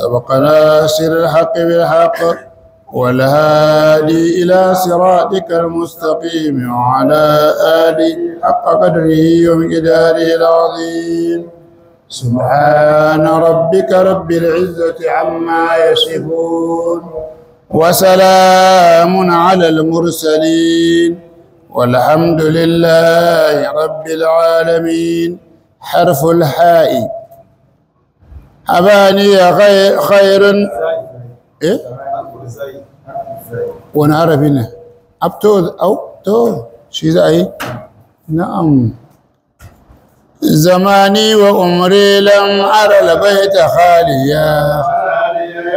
سبق ناصر الحق بالحق والهادي إلى صراطك المستقيم وعلى آله حق قدره ومقداره العظيم سبحان ربك رب العزة عما يصفون وسلام على المرسلين والحمد لله رب العالمين. حرف الحاء أباني خير إيه؟ ونعرف هنا أبتوذ أو تو شيء زي نعم. زماني وعمري لم أرى البيت خاليا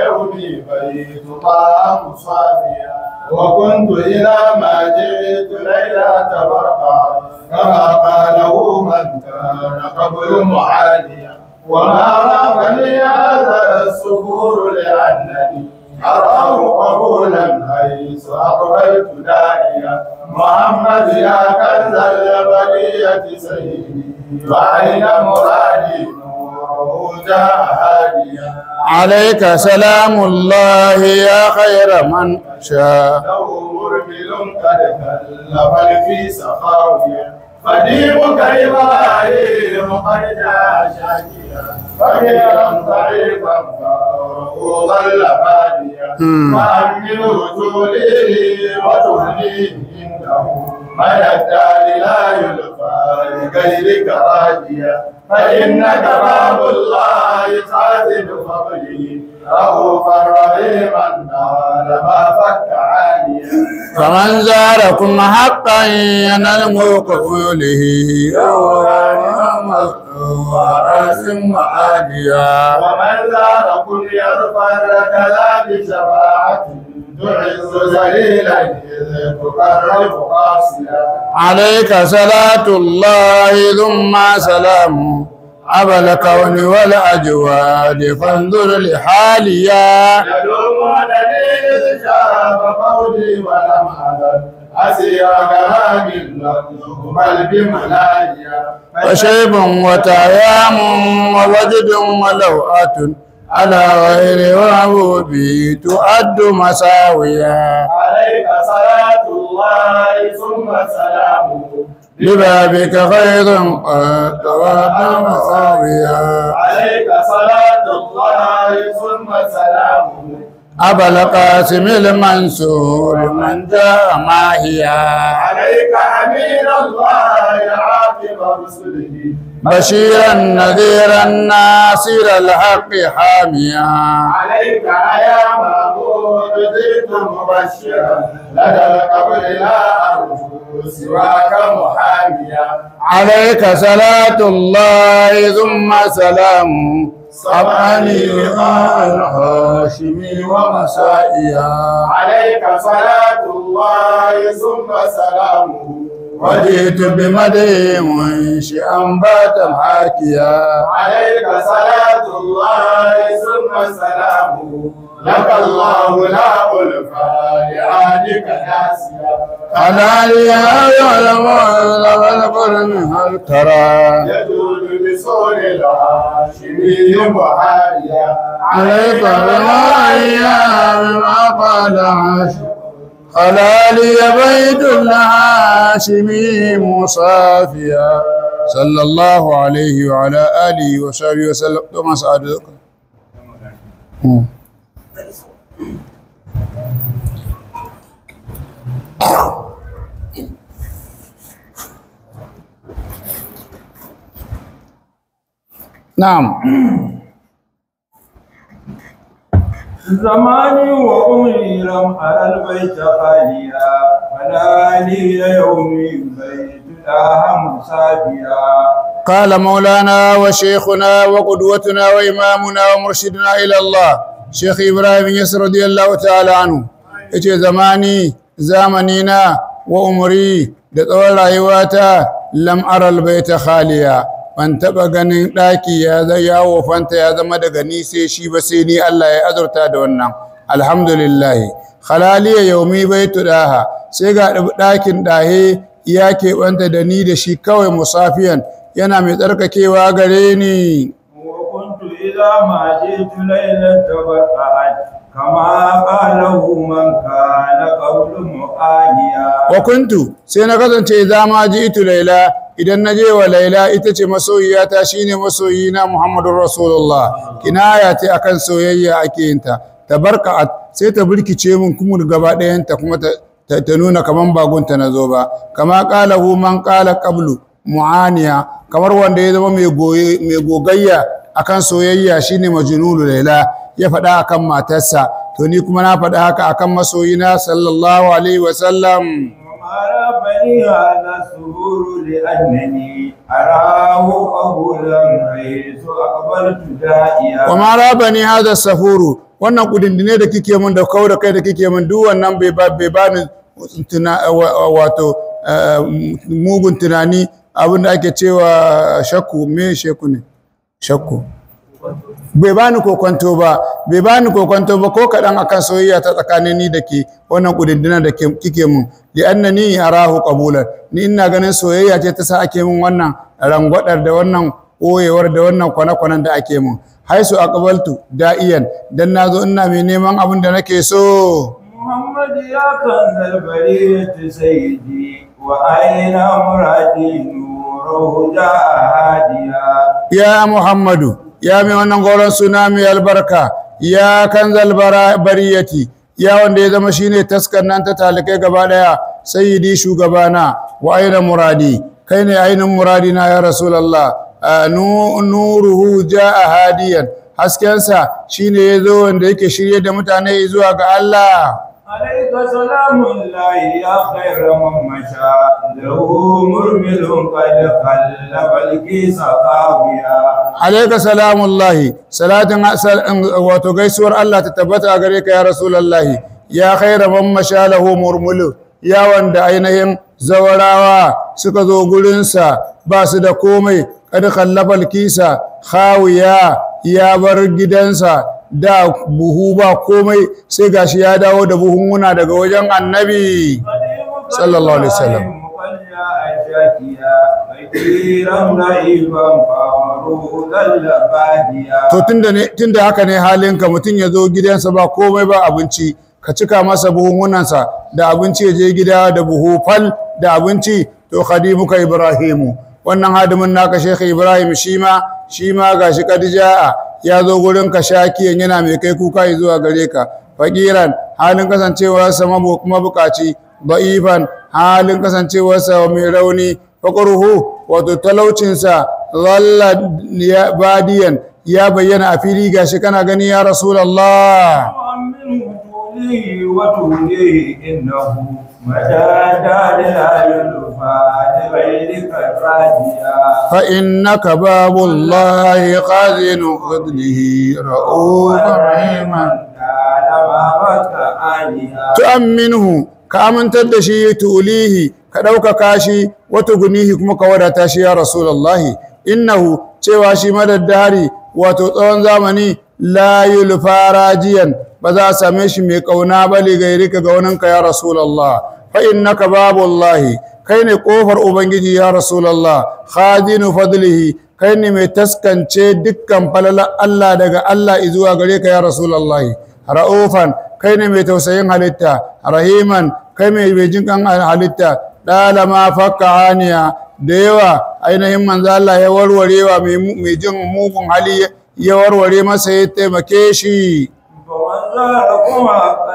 يومي بيت طعام صافيا وكنت إذا ما جئت ليلة برقا كما قاله من كان قبل معاليا وما رافني هذا السفور لأنني أراه قبولا حيث أقبلت داعيا محمد يا كنز البرية سيدي وأين مرادي نوره جاء هاديا عليك سلام الله يا خير من شاء له مرمل قد كلف في سخاويا قديمك إبراهيم قد جاء شاكيا فقيرا ضعيفا فأره ظل باديا فأمن وجوده وتهنيه إنه من الدار لا يلقى لغيرك راجيا فإنك باب الله خازن فضله رؤوفا رحيما نال ما فك عاليا فمن زاركم حقا ينال قبوله ورأس معاديا ومن زاركم يرفع لك لا بشفاعة تعز ذليلا إذ تقرب قاسيا عليك صلاة الله ثم سلامه أبا الكون والأجواد فانظر لحاليا يلومونني إذ شاب قولي ولم أزل أسير كلام لم قلبي ملايا فشيب وتيام ووجد ولوءة على غير وعبوبي تؤد مساويا عليك صلاة الله ثم سلامه لبابك خير قد تواد مساويا عليك صلاة الله ثم سلامه أبا القاسم المنصور من جاء ماهيا عليك أمين الله عاقب رسله بشيرا نذيرا ناصر الحق حاميا عليك يا مأمون جئت مبشرا لدى القبر لا أرجو سواك محاميا عليك صلاة الله ثم سلامه صبعني لقاء الهاشمي ومسائيا عليك صلاة الله ثم سلامه وجئت بمدي منشئا بات حاكيا عليك صلاة الله ثم سلامه لك الله لا ألفى لعادك ناسيا أنا لي يعلم والقرن هل ترى يجود بصون الهاشمي محايا عليك بالأيام ما قال عاشق خلالي بيت الهاشمي مصافيا صلى الله عليه وعلى آله وصحبه وسلم. ثم سعادتك نعم. زماني وعمري لم أرى البيت خاليا فلا لي يومي بيت داها مسافيا. قال مولانا وشيخنا وقدوتنا وإمامنا ومرشدنا إلى الله شيخ إبراهيم يسر رضي الله تعالى عنه إيش زماني زمانينا وعمري دطول رأيواتا لم أرى البيت خاليا ban taɓa ganin ɗaki ya yawo fanta ya zama daga ni sai shi ba sai ni Allah ya azurta da wannan alhamdulillah. Khalaliya yaumi baitu daha sai ga ɗakin ɗahe ya keɓanta da ni da shi kawai musafiyan yana mai tsarkakewa gare ni. إذا ما جئت ليلة تبرأت كما قاله من كان قبل مؤانيا wa kuntu sai na kasance idza ma ji'tu laila idan naje wa laila ita ce masoyiyata shine masoyina Muhammadur Rasulullah kinaya ce akan soyayya ake yin ta tabarka'at sai ta burkice mun kuma gaba ɗayan ta kuma ta nuna kaman bagunta nazo ba kama qalahu man qala qablu mu'aniya kamar wanda ya zama mai gogayya akan soyayya shine majnunu laila ya faɗa akan matarsa to ni kuma na faɗa haka akan masoyina sallallahu alaihi wasallam وأرابني هذا السرور لأنني أراه قبولا حيث أقبلت دائيا wa ma rabani hadha safuru wannan kudindine da kike mun da kawo da kai da kike mun duk wannan bai bani wato mugun tunani abinda ake cewa shakku me shakku ne shakku bai bani kokonto ba ko kadan akan soyayya ta tsakanin ni da ke wannan kudindinan da kike mun li annani arahu qabulan ni ina ganin soyayya ce ta sa ake mun wannan rangwadar da wannan koyewar da wannan kwana-kwanan da ake mun haisu aqbaltu da'iyan dan nazo ina mai neman abin da nake so محمد يا كنز البرية سيدي وأين مرادي نوره جاء هاديا ya Muhammadu ya mai wannan goron suna mai albarka ya kanzal bariyati ya wanda ya zama shine taskar nan ta talikai gaba daya sayyidi shugabana wa aina muradi kai ne ainin muradi na ya rasulullah nuruhu jaa hadiyan haskensa shine yazo wanda yake shirye da mutane zuwa ga Allah عليك سلام الله يا خير من مشى له مرمل قد خلف الكيس قاويا alaika salamullahi salatin wato gaisuwar Allah ta tabbata a gare ka ya rasulullahi ya khaira man mashalahu murmulu ya wanda ainihin zawarawa suka zo gurinsa ba su da komai kad khallafal kisa khawiya ya bar gidansa da buhu ba komai sai gashi ya dawo da buhunhuna daga wajen annabi sallallahu alaihi wasallam to tunda haka ne halinka mutum ya zo gidansa ba komai ba abinci ka cika masa buhunhunansa da abinci ya je gida da buhu fal da abinci to khadimuka ibrahimu wannan hadimin naka Sheikh Ibrahim shi ma gashi kadija ya zo gurin ka shakiyan yana mai kai kuka zuwa gare ka fakiran halin kasancewarsa mabukaci da'ifan halin kasancewarsa mai rauni faqruhu wato talaucinsa zalla badiyan ya bayyana a fili gashi kana gani ya rasulullah وتوليه إنه متى دار لا يلفى لغيرك راجيا فإنك باب الله خازن فضله رؤوف رحيما تؤمنه كأمن تدشي توليه كدوك كاشي وتغنيه كما كودا تاشي يا رسول الله إنه تشواشي مدى الدهري وتطون زمني لا يلفى راجيا ba za a same shi mai kauna ba ligairika ga waninka ya rasulallah fa innaka babullahi kai ne kofar ubangiji ya rasulallah khadinu fadlihi kai ne mai taskance dukkan falala Allah daga Allah zuwa gare ka ya rasulallah ra'ufan kai ne mai tausayin halitta rahiman kai mai jinkan halitta dalama fakka haniya da yawa ainihin manzo Allah ya warwarewa mai jin mugun hali ya warware masa ya taimake shi ومن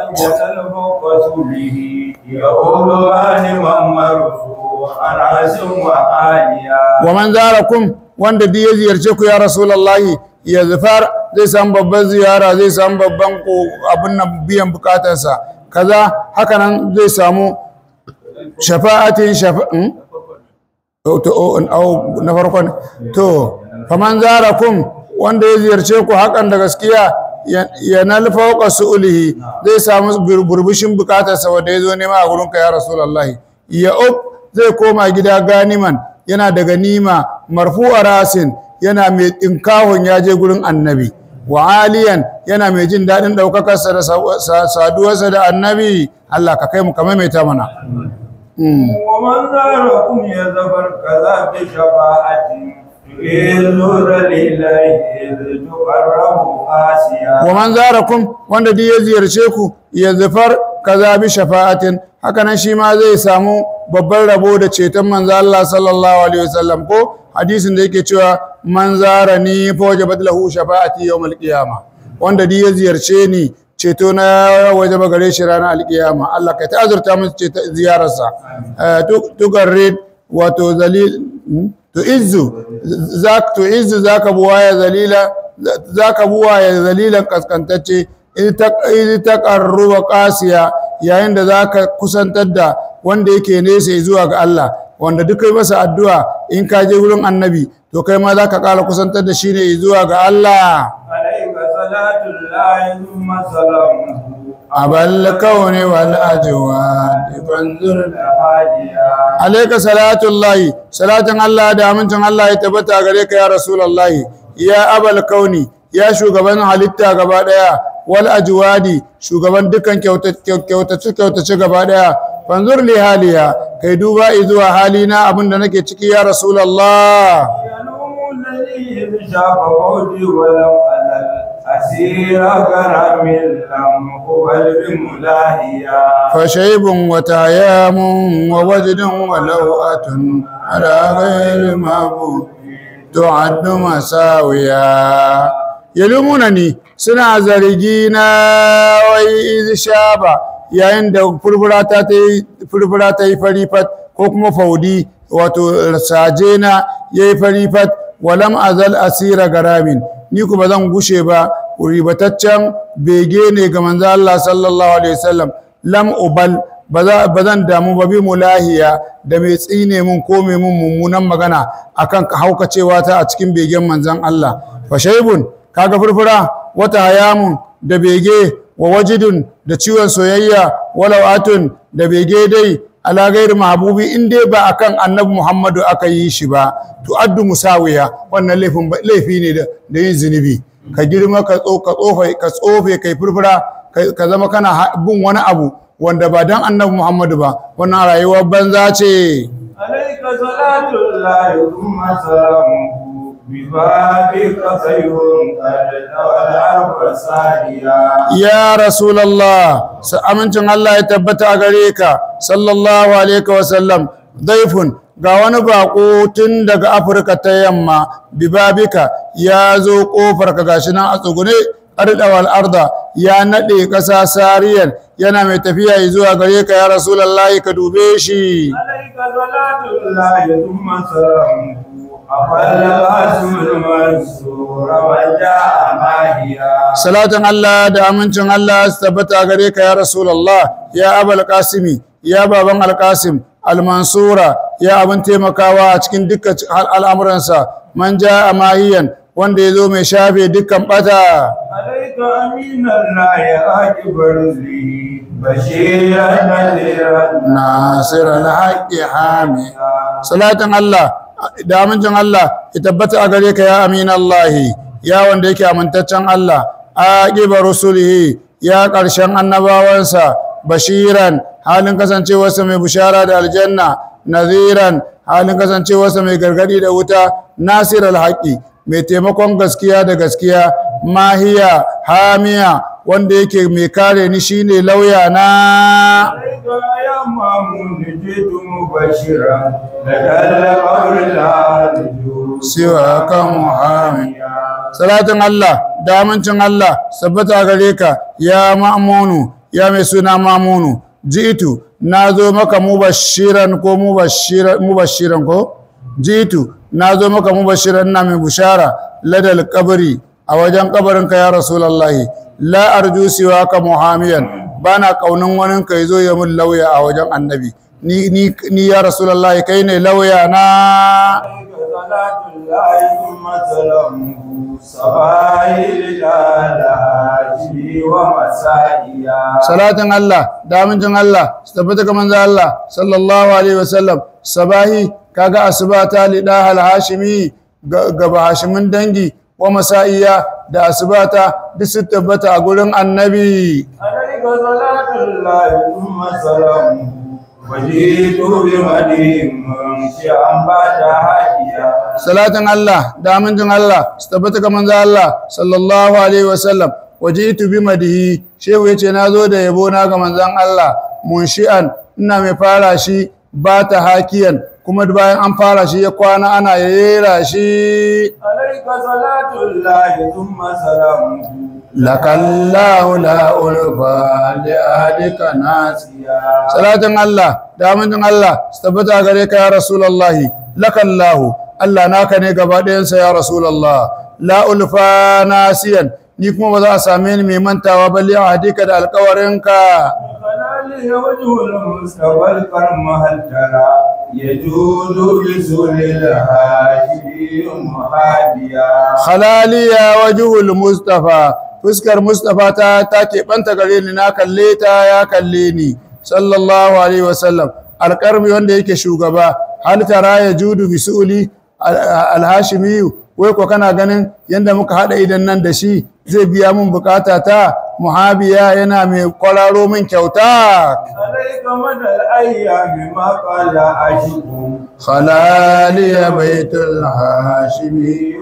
أن يتلفق رسوله يقول غانما مرفوعا عزم وعاليا ومن زاركم wanda duk ya ziyarce ku ya rasulullahi ya zafar zai samu babban ziyara zai samu babban abin nan biyan bukatarsa kaza haka nan zai samu shafa'atin na farkon to faman zarakum wanda ya ziyarce ku hakan da gaskiya ya nalfauka su'ulihi zai samu burbushin bukatarsa wanda ya zo nema a gurinka ya rasulullahi ya zai koma gida ganiman yana da ganima marfu'a rasin yana mai tinkahon ya je gurin annabi wa aliyan yana mai jin daɗin ɗaukakarsa da saduwarsa da annabi Allah ka kai mu kamar mai ta mana ومن زاركم يزفر كذا بشفاعة يزور لله تقرب آسيا wa man zarakum wanda duk ya ziyarce ku ya zafar kaza bi shafa'atin haka nan shi ma zai samu babban rabo da ceton manzo Allah sallallahu alaihi wasallam ko hadisin da yake cewa man zarani fa wajabat lahu shafa'ati yawmal qiyamah wanda duk ya ziyarce ni ceto na wajaba gare shi ranar alkiyama Allah kai ta azurta musu ziyararsa tugarrid wato zalil tu'izzu zaka buwaya zalila zaka buwaya zalilan kaskantacce in taqarruba qasiya yayin da zaka kusantar da wanda yake nesa zuwa ga Allah wanda duk kai masa addu'a in ka je wurin annabi to kai ma zaka kara kusantar da shi ne zuwa ga Allah alayka salatullahi thumma salamuhu abal kauni wal ajwad fanzur hadiya alayka salatullahi salatin Allah da amincin Allah ya tabbata gare ka ya rasulullahi ya abal kauni ya shugaban halitta gaba daya wal ajwadi shugaban dukan kyautace gaba daya fanzur li haliya kai duba zuwa halina abinda nake ciki ya rasulullah يلومونني بشاف فوجي ولو أنا الأسير كرم لم أقبل بملاهيا فشيب وتيام ووجد ولوءة على غير معبود تعد مساويا يلومونني suna zargina wai iz shaba yayin da furfura ta yi farifat ko kuma faudi wato sajena yayi farifat walam azal asira garamin ni kuma zan gushe ba ribataccen bege ne ga manzo Allah sallallahu alaihi wasallam lam ubal bazan damu ba bi mulahiya da mai tsine mun ko mai mun mummunan magana akan haukacewa ta a cikin begen manzon Allah fa shaybun kaga furfura wata hayamun da bege wa wajidun da ciwon soyayya walawatun da bege dai ala gairi mahbubi in dai ba akan annabi Muhammadu aka yi shi ba to addu musawiya wannan laifi ne da yin zunubi ka girma ka tsofe kai furfura ka zama kana bin wani abu wanda ba dan annabi Muhammadu ba wannan rayuwar banza ce عليك صلاة الله ثم سلامه ببابك خير قد والعرب ساديا ya rasulullah amincin Allah ya tabbata a gare ka sallallahu alaihi wasallam daifun ga wani bako tun daga Afirka ta yamma bibabika ya zo kofar ka gashi nan a tsugune ardawal arda ya nade kasa sariyan yana mai tafiya zuwa gare ka ya rasulullahi ka dube shi عليك صلاة الله ثم سلامه أفل قاسم المنصور وجاء ماهيا salatin Allah da amincin Allah su tabbata gare ka ya rasulullah ya abul qasimi ya baban alqasim almansura ya abin taimakawa a cikin dukkan al'amuransa man jaa mahiyan wanda yazo mai shafe dukkan bata عليك أمين الله أكبر لي بشيرا نذيرا nasir alhaqi hami salatin Allah da amincin Allah ya tabbata a gare ka ya aminallahi ya wanda yake amintaccen Allah aqiba rusulihi ya ƙarshen annabawansa bashiran halin kasancewarsa mai bishara da aljanna naziran halin kasancewarsa mai gargadi da wuta nasir alhaqi mai taimakon gaskiya da gaskiya mahiya hamiya wanda yake mai kare ni shine lauya na عليك يا مامون جئت مبشرا لدى القول لا رجو siwa ka muhammed salatin Allah da amincin Allah sabbata gare ka ya ma'munu ya mai suna ma'munu jitu nazo maka mubashiran ko mubashiran ko jitu nazo maka mubashiran na mai bushara ladal qabri a wajen kabarin ka ya rasulullahi la arju siwa ka muhammiyan bana kaunin wani ka yazo ya mun lauya a wajen annabi ni ya rasulullahi kai ne lauya na عليك صلاة الله ثم سلامه صباحي لجالاته ومسائيا salatin Allah da amincin Allah su tabbata ga manzo Allah sallallahu alaihi wasallam sabahi kaga asbata li dahal hashimi gaba hashimin dangi wa masaiya da asbata duk su tabbata a gurin annabi عليك صلاة الله ثم سلامه وجئت بمدين ممشيا بعد هاديا. صلاة الله دامن الله استبتك من الله صلى الله عليه وسلم. وجئت بمده shehu yace nazo da yabo na ga manzon Allah munshi'an ina mai fara shi ba ta hakiyan kuma bayan an fara shi ya kwana ana yera shi. Alayka salatullahi thumma salamuhu lakallahu la ulfa li adika nasiya. Salatin Allah da amincin Allah su tabbata gare ka ya rasulullahi. Lakallahu Allah naka ne gaba ɗayansa ya rasulullah. La ulfa nasiyan ni kuma ba za a same ni mai mantawa ba li adika da alƙawarinka. خلالي وجه المصطفى الكرم هل ترى يجود بسول الهاشمي محاديا. خلالي وجه المصطفى fuskar Mustapha ta keɓanta gare ni na kalle ta ya kalle ni sallallahu alaihi wasallam. Alƙarmi wanda yake shugaba hal tara ya judu bisuli alhashimiyu wai ko kana ganin yanda muka haɗa idan nan da shi zai biya mun bukata ta muhabiya yana mai kwararo min kyauta. عليك مدى الأيام ما قال عاشق خلالي بيت الهاشمي.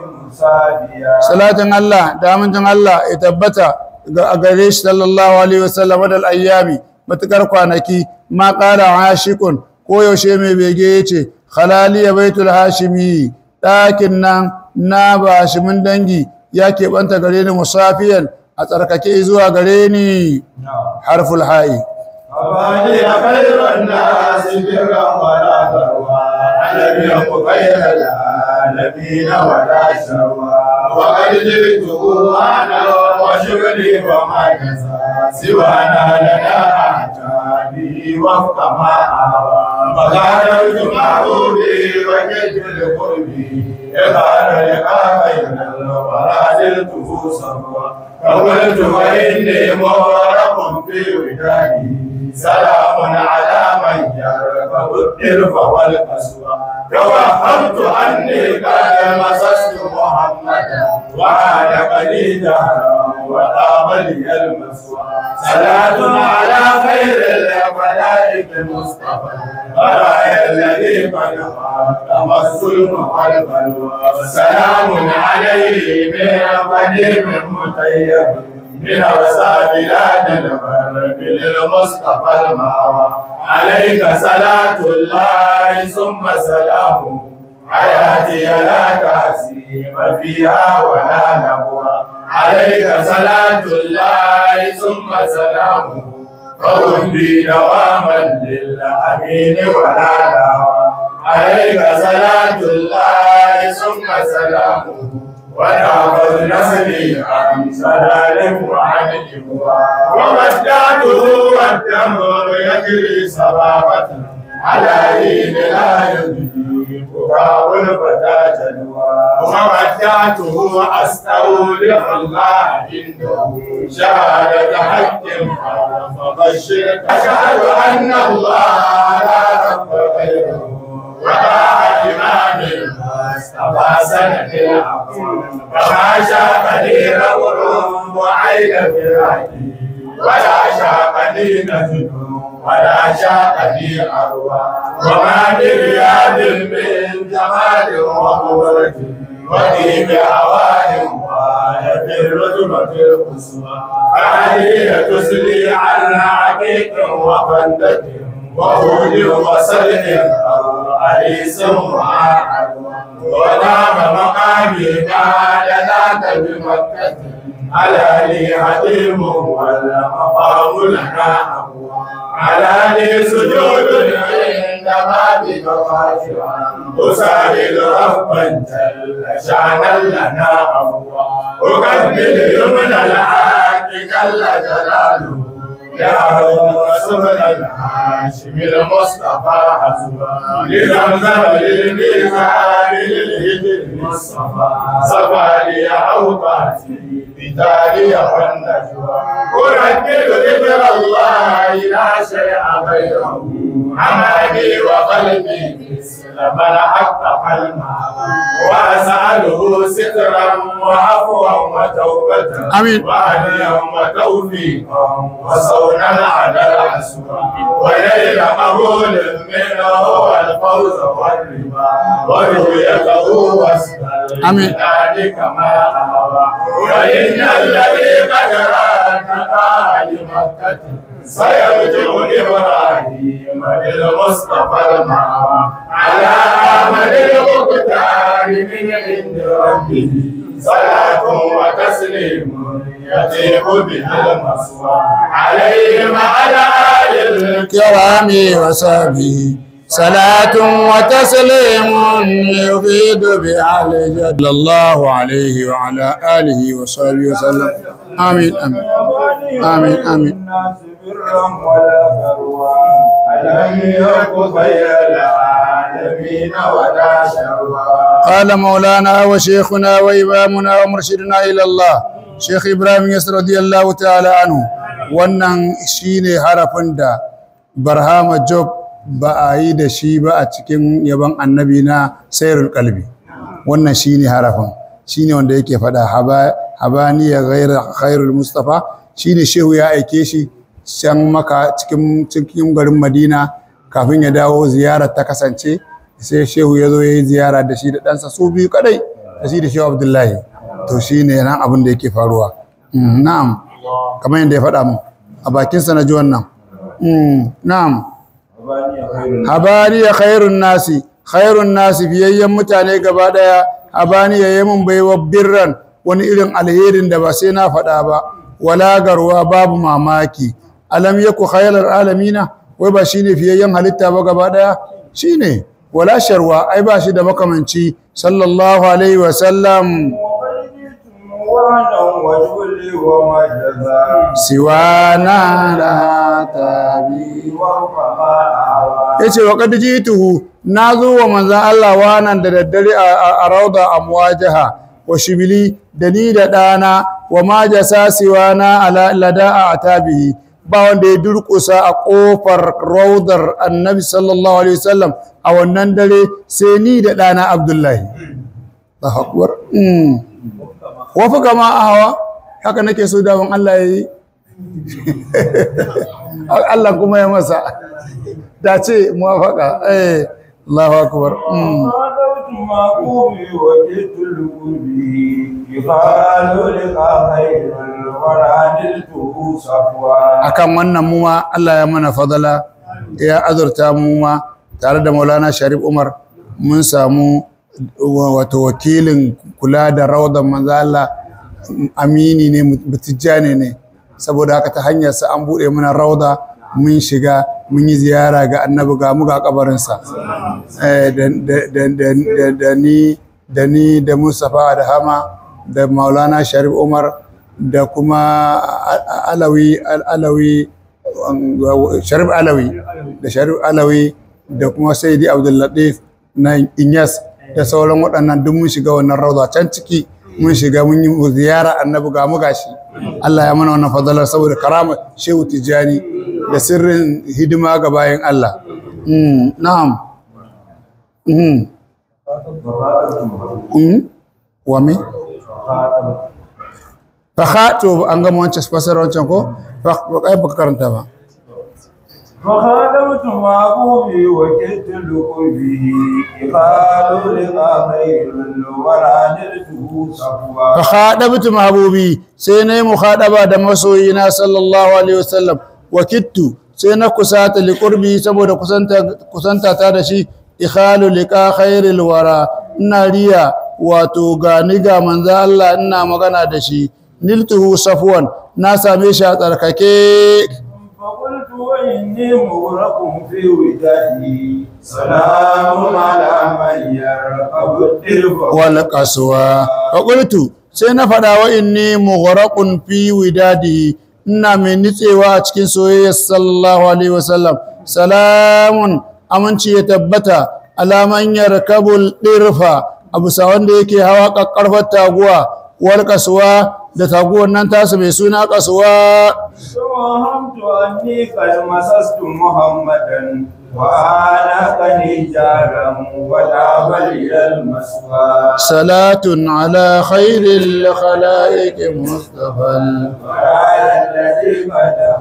Salatin Allah da amincin Allah ya tabbata a gare shi sallallahu alaihi wasallam da ayyami matukar kwanaki ma qala ashiqun ko yaushe mai bege yace khalali baitul hashimi dakin nan na bashimin dangi ya keɓanta gare ni musafiyan a tsarkake zuwa gare ni. Harful ha'i أباني خير الناس برا ولا ذروة لم يكن خير العالمين ولا شروى وقد جئته أنا وشغلي وما كسى سوانا لنا أعتابي وفق ما أهوى فغادرت محبوبي وجدت لقربي إظهار لقاء بين الورى زلته صبوا فقلت وإني مغرق في وداني سلام على من يرفع الدرف والقسوة توهمت أني قد مسست محمدا وعاد لي دهرا وطاب لي المسوى. صلاة على خير الملائكة المصطفى برايا الذي قد خاتم الظلم والبلوى. سلام عليه من قديم مطيب من أوسى بلاد البر للمصطفى المأوى. عليك صلاة الله ثم سلامه حياتي لا تحسيم فيها ولا نبوى. عليك صلاة الله ثم سلامه فهم بي دواما للأمين ولا نوى. عليك صلاة الله ثم سلامه ونعبد نسلي عن سلال وعن جبوى. ومدعته والدمر يجري صبابة على حين لا يجيب باب الفتى جلوى. ومدعته أستودع الله عنده شهادة حق فبشر أشهد أن الله لا رب غيره ولا إمام المصطفى سند العقول. وما شاق لي نور وعين فراقي ولا شاق لي نجد ولا شاق لي أروى. وما برياض من جمال وقدرة وفي بهوان وفي الرتبة القصوى. فهي تسلي على عقيق وخندق وهود وسلح عريس وعدوى. ونام مقامي بعد ذاك بمكة على لي حليم والمقام لنا أقوى. على لي سجود عند بابك خاشعا أسائل ربا جل شانا لنا أقوى. أكمل يمن الحق جل جلاله يا رسول الهاشم المصطفى حسبا. لزمزم للميزان للهدي المصطفى صفى لي أوقاتي بتالي والنجوى. أردد ذكر الله لا شيء غيره عملي وقلبي مثل من حق قلبه وأسأله سترا وعفوا وتوبة آمين. وهديا وتوفيقا وصونا على العسوى وليل قبول منه والفوز والربا ورؤيته واسأل آمين. ذلك ما أهوى وإن الذي قد رأى لمكة سيرجع إبراهيم للمصطفى المعوى على آمل المختار من عند ربه صلاة وتسليم يطيب بها المصوى عليه وعلى آل الكرام وصحبه صلاة وتسليم يفيد بها الجد الله عليه وعلى آله وصحبه وسلم آمين آمين آمين آمين الناس برا ولا بلوى ألم يكن خير العالمين ولا شروا قال مولانا وشيخنا وإمامنا ومرشدنا إلى الله شيخ إبراهيم يسر رضي الله تعالى عنه wannan shine harafin da Barhama Job ba a yi da shi ba a cikin yaban annabi na Sayrul Qalbi. Wannan shine harafin, shine wanda yake fada habani ya khairul Mustafa, shine shehu ya aike shi can Maka cikin garin Madina kafin ya dawo ziyarar ta kasance sai shehu ya zo ya yi ziyara da shi da ɗansa su biyu kadai da shi da shehu Abdullahi. To shine nan abin da yake faruwa. Na'am, kamar yadda ya faɗa mu a bakinsa na ji wannan. Na'am, habani ya khairun nasi fiyayyen mutane gaba daya. Habani ya yi mun baiwa birran wani irin alherin da ba sai na faɗa ba, wala garwa babu mamaki. Alam yaku khairar alamina, wai ba shine fiyayyen halitta ba gaba daya? Shine wala sharwa, ai ba shi da makamanci sallallahu alaihi wa sallam. Siwana la tabi yace wa qad jituhu nazo wa manzon Allah wanan da daddare a rauda amwajaha wa shibili da ni da dana wa ma jasa siwana ala lada'a atabihi ba wanda ya durkusa a kofar raudar annabi sallallahu alaihi wasallam a wannan dare sai ni da dana Abdullahi. Allahu akbar. Wafi kama a hawa haka nake so daman Allah ya yi. Allah kuma ya masa dace muwafaka. Allahu akbar. Akan wannan mu ma Allah ya mana fadala ya azurta mu ma tare da Maulana Sharif Umar mun samu wato wakilin kula da raudan manzo Allah, amini ne, mutijjani ne, saboda haka ta hanyar sa an bude mana rauda mun shiga mun yi ziyara ga annabi ga mu ga kabarin sa. Da ni da Mustafa da Hama da Maulana Sharif Umar da kuma Sharif Alawi da kuma Sayyidi Abdul Latif na Inyas da sauran waɗannan duk mun shiga wannan rauda can ciki mun shiga mun yi ziyara annabi ga mu gashi. Allah ya mana wannan fadalar saboda karama Shehu Tijani da sirrin hidima ga bayan Allah. Na'am. Wa me? Fakhatu an gama wancan fasara wancan ko? Kai baka karanta ba. فخادمت معبوبي وكدت لقلبه قالوا لقى خير الورى نلته صفوا فخادمت محبوبي سيني مخاطبة da masoyina sallallahu alaihi wasallam wakittu sai na kusata liqurbi saboda kusanta ta da shi ikhalu liqa khairil wara ina riya wato gani ga manzo Allah ina magana da shi niltuhu safwan na same shi a tsarkake. فقلت وإني مغرق في ودادي سلام على من يرقب الدرب والقسوة. فقلت سينفدا وإني مغرق في ودادي ina mai nitsewa a cikin soyayyar sallallahu alaihi wasallam. Salamun aminci ya tabbata alaman yarkabul dirfa abu sa wanda yake hawa kakkarfar taguwa wal kasuwa da taguwar nan tasu mai suna kasuwa. وهمت أني قد مسست محمدا وآنقني جارا وتاب لي المسوى صلاة على خير الخلائق مصطفى ورايا الذي فتح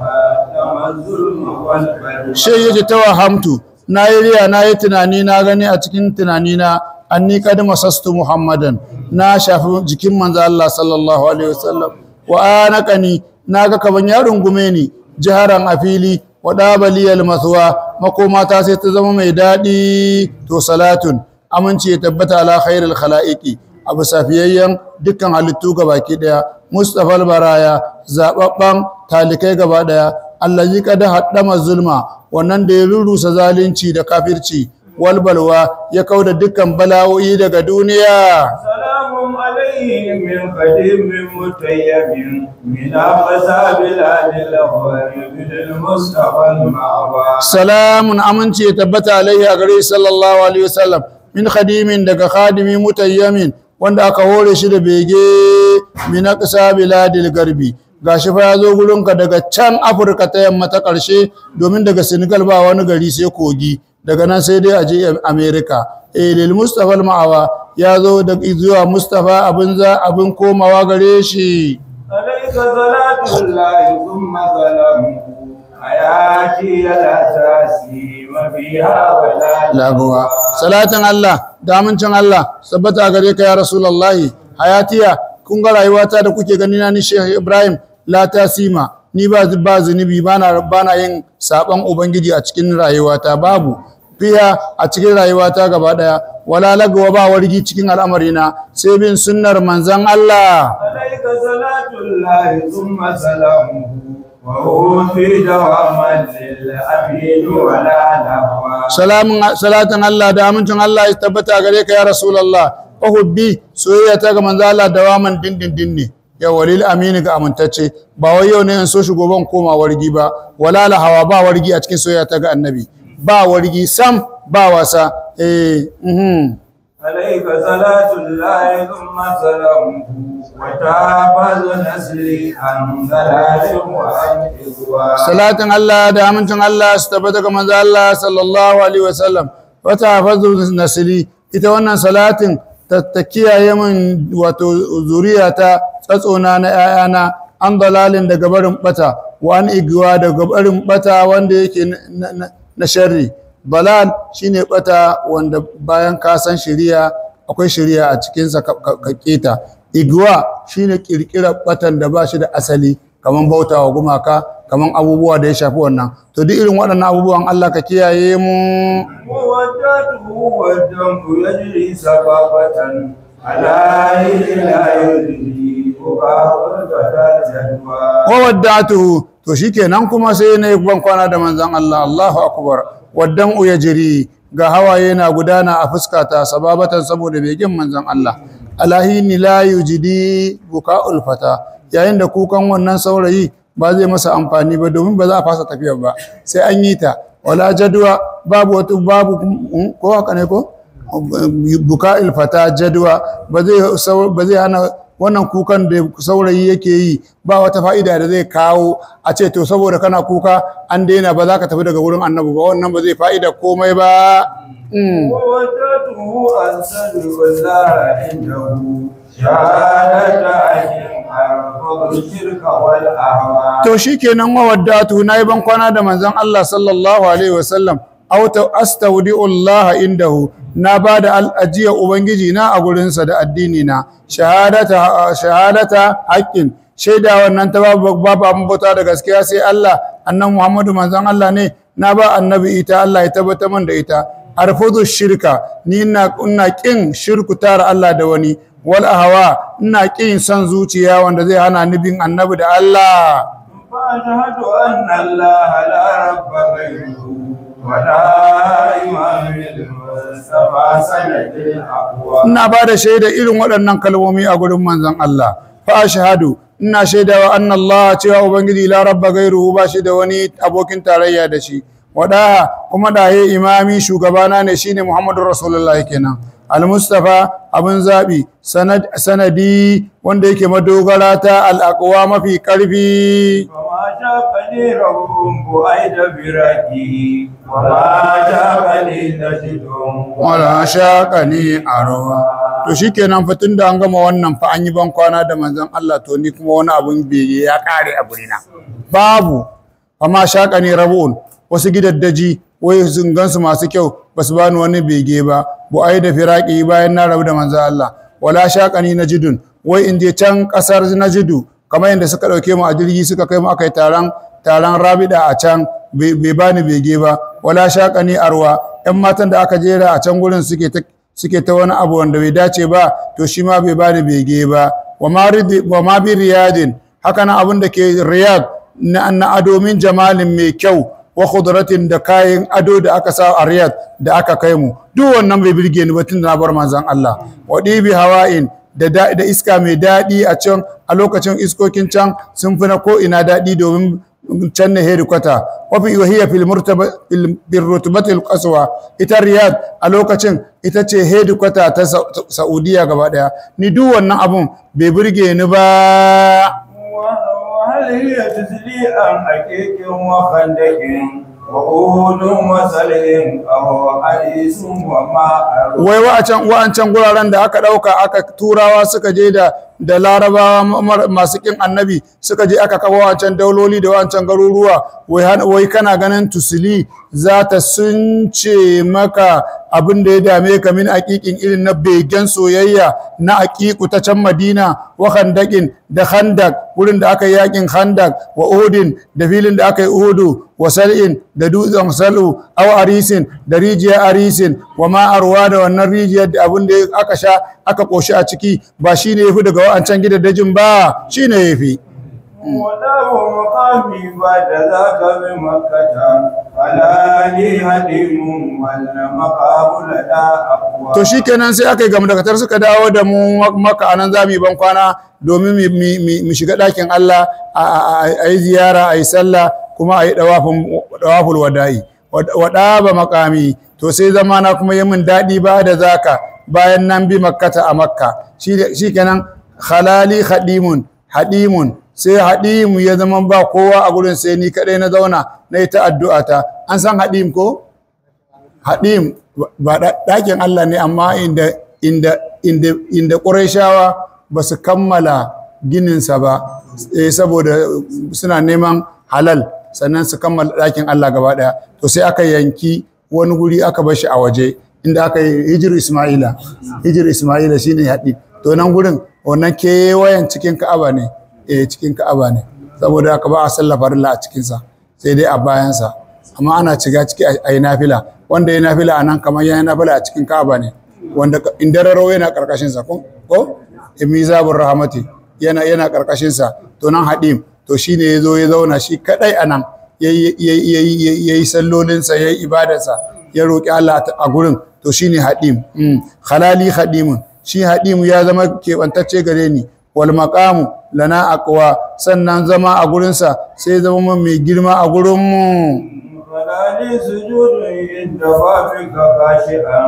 الظلم والبلوى شيء توهمت نايريا ناي tunani na gani a cikin tunanina anni kad masastu muhammadan na shafi jikin manzo Allah sallallahu alaihi wasallam wa anaqani naga kaman ya rungume ni jiharan a fili wa dabaliyal mathwa makoma ta sai ta zama mai dadi to salatun aminci ya tabbata ala khairil khalaiqi abu safiyayyan dukkan halittu gabaki daya mustafal baraya zababban talikai gaba daya allazi kad haddama zulma wannan da ya rurusa zalunci da kafirci walbalwa ya kauda dukkan bala'o'i daga duniya سلام عليه من قديم متيم من أقصى بلاد الأول من المصطفى المأوى salamun aminci ya tabbata alaihi a gare sallallahu alaihi wasallam min khadimin daga khadimi mutayyamin wanda aka hore shi da bege min aqsa biladil garbi gashi fa yazo gurinka daga can Afirka ta yamma ta karshe domin daga Senegal ba wani gari sai kogi daga nan sai dai aje America lil mustafa al ma'awa yazo da zuwa mustafa abin komawa gare shi عليك صلاة الله ثم سلامه حياتي الأساسي وفيها ولا lagowa salatin Allah da amincin Allah sabbata gare ka ya rasulullahi hayatiya kun ga rayuwata da kuke gani na ni Sheikh Ibrahim la tasima ni ba zunubi bana yin saban ubangiji a cikin rayuwata babu fiya a cikin rayuwata gaba daya wala lagawa ba wargi cikin al'amarina sai bin sunnar manzon Allah عليك صلاة الله ثم سلامه وهو في دوام للأمين ولا نهوى salatin Allah da amincin Allah ya tabbata gare ka ya rasulullah uhubbi soyayya ta ga manzon Allah dawaman dindindin ne ya walil amini ga amintacce ba wai yau ne in so shi goben koma wargi ba wala la hawa ba wargi a cikin soyayya ta ga annabi ba wargi sam ba wasa عليك صلاة الله ثم سلامه وتابز نسلي عن ضلال وعن إغواء salatin Allah da amincin Allah su tabbata ga manzo Allah sallallahu alaihi wasallam wata hafazu nasli ita wannan salatin ta kiyaye min wato zuriyata tsatsona na ayana an dalalin daga barin bata wa an igwa daga barin bata wanda yake na sharri balal shine bata wanda bayan ka san shari'a akwai shari'a a cikin sa ka keta igwa shine kirkirar batan da ba shi da asali kaman bautawa gumaka kaman abubuwa da ya shafi wannan to duk irin waɗannan abubuwan Allah ka kiyaye mu وودته والدم يجري سبابة على لا يدري وباب الفتى الجدوى wa waddatuhu to shikenan kuma sai na ban kwana da manzon Allah Allahu akbar waddan uyajri ga hawaye na gudana a fuskata sababatan saboda begin manzon Allah alahini la yujidi buka'ul fata yayin da kukan wannan saurayi ba zai masa amfani ba domin ba za a fasa tafiyar ba sai an yi ta wala jadwa babu ko haka ne ko buka'il fata jadwa ba zai hana wannan kukan da saurayi yake yi ba wata fa'ida da zai kawo a ce to saboda kana kuka an daina ba za ka tafi daga wurin annabi ba wannan ba zai fa'ida komai ba وودته أنسل والله عنده شهادة أهل أرفض الشرك والأهواء to shikenan wa waddatu nayi ban kwana da manzon Allah sallallahu alaihi wasallam aw ta astawdi'u Allah indahu na bada al'ajiya ubangiji na a gurin sa da addini na shahadata haqqin shaida wannan ta babu abin bauta da gaskiya sai Allah annabi Muhammadu manzon Allah ne na ba annabi ita Allah ya tabbata man da ita arfudu shirka ni ina kin shirku tara Allah da wani wal ahwa ina kin san zuciya wanda zai hana ni bin annabi da Allah فأشهد أن الله لا رب غيره ولا إمام المصطفى سند الأقوى ina ba da shaida irin waɗannan kalmomi a gurin manzon Allah fa ashhadu ina shaidawa anna Allah cewa ubangiji la rabba gairuhu ba shi da wani abokin tarayya da shi wada kuma da yayi imami shugabana ne shine Muhammadu Rasulullahi kenan al-mustafa abin zabi sanadi wanda yake madogara ta al-aqwa mafi karfi وما شاقني ربهم بؤيد براكه وما شاقني نجدهم wala shaqani arwa to shikenan fa tunda an gama wannan fa an yi ban kwana da manzon Allah to ni kuma wani abun bege ya kare a burina babu amma shaqani rabun wasu gidaddaji wai sun gansu masu kyau basu bani wani bege ba bu ai da firaki bayan na rabu da manzon Allah wala shaqani najidun wai in je can kasar najidu kamar yadda suka dauke mu a jirgi suka kai mu akai taron rabida a can bai bani bege ba wala shaqani arwa yan matan da aka jera a can gurin suke ta wani abu wanda bai dace ba to shi ma bai bani bege ba wa ma bi riyadin haka nan abin da ke riyad na ado min jamalin mai kyau wa khudratin da kayan ado da aka sa a riyad da aka kai mu duk wannan bai birge ni ba tun na bar manzon Allah wa dibi hawa'in da iska mai daɗi a can a lokacin iskokin can sun fi na ko ina daɗi domin can ne hedikwata wafi wahiyar fil rutubatul qaswa ita riyad a lokacin ita ce hedikwata ta saudiya gaba daya ni duk wannan abun bai burge ni ba وهل هي تسلي أم حقيق وخندق وأود وسلع أو حديث وما wai wa'ancan guraren da aka ɗauka aka turawa suka je da larabawa masu kin annabi suka je aka kawo wancan dauloli da wancan garuruwa wai kana ganin tusili za ta sunce maka abin da ya dame ka min aƙiƙin irin na begen soyayya na aƙiƙu ta can madina wa khandaƙin da khandak wurin da aka yi yaƙin khandak wa uhudin da filin da aka yi uhudu wa sal'in da dutsen sal'u aw arisin da rijiyar arisin wa ma arwa da wannan rijiyar da abin da aka sha aka ƙoshi a ciki ba shine yafi daga wa'ancan gidajen ba shine yafi وداه مقامي بعد ذاك بمكة فلا لي هديم ولا مقام لدى أقوى to shikenan sai aka yi gamdakatar suka dawo da mu maka anan zamu yi ban kwana domin mu shiga ɗakin Allah a yi ziyara a yi sallah kuma a yi dawaful wada'i wada ba makami to sai zamana kuma yi min daɗi ba da zaka bayan nan bi makkata a makka shikenan khalali hadimun sai hadimu ya zama ba kowa a gurin sai ni kadai na zauna na yi ta addu'a ta an san hadim ko hadim ba ɗakin Allah ne amma inda Qurayshawa ba su kammala gininsa ba saboda suna neman halal sannan su kammala ɗakin Allah gaba ɗaya to sai aka yanki wani guri aka bar shi a waje inda aka yi hijir Ismaila shine hadim to nan gurin wannan kewayen cikin Ka'aba ne cikin Ka'aba ne saboda haka ba a sallah farilla a cikinsa sai dai a bayansa amma ana ciga ciki a yi nafila wanda ya nafila a nan kamar ya yi nafila a cikin Ka'aba ne wanda indararo yana karkashinsa ko mizabur rahmati yana karkashinsa to nan hadim to shine ya zo ya zauna shi kadai a nan ya yi sallolinsa ya yi ibadarsa ya roƙi Allah a gurin to shine hadim khalali hadimun shi hadimu ya zama keɓantacce gare ni wal maqamu lana aqwa sannan zama a gurinsa sai zama mai girma a gurinmu فلالي سجود عند بابك خاشعا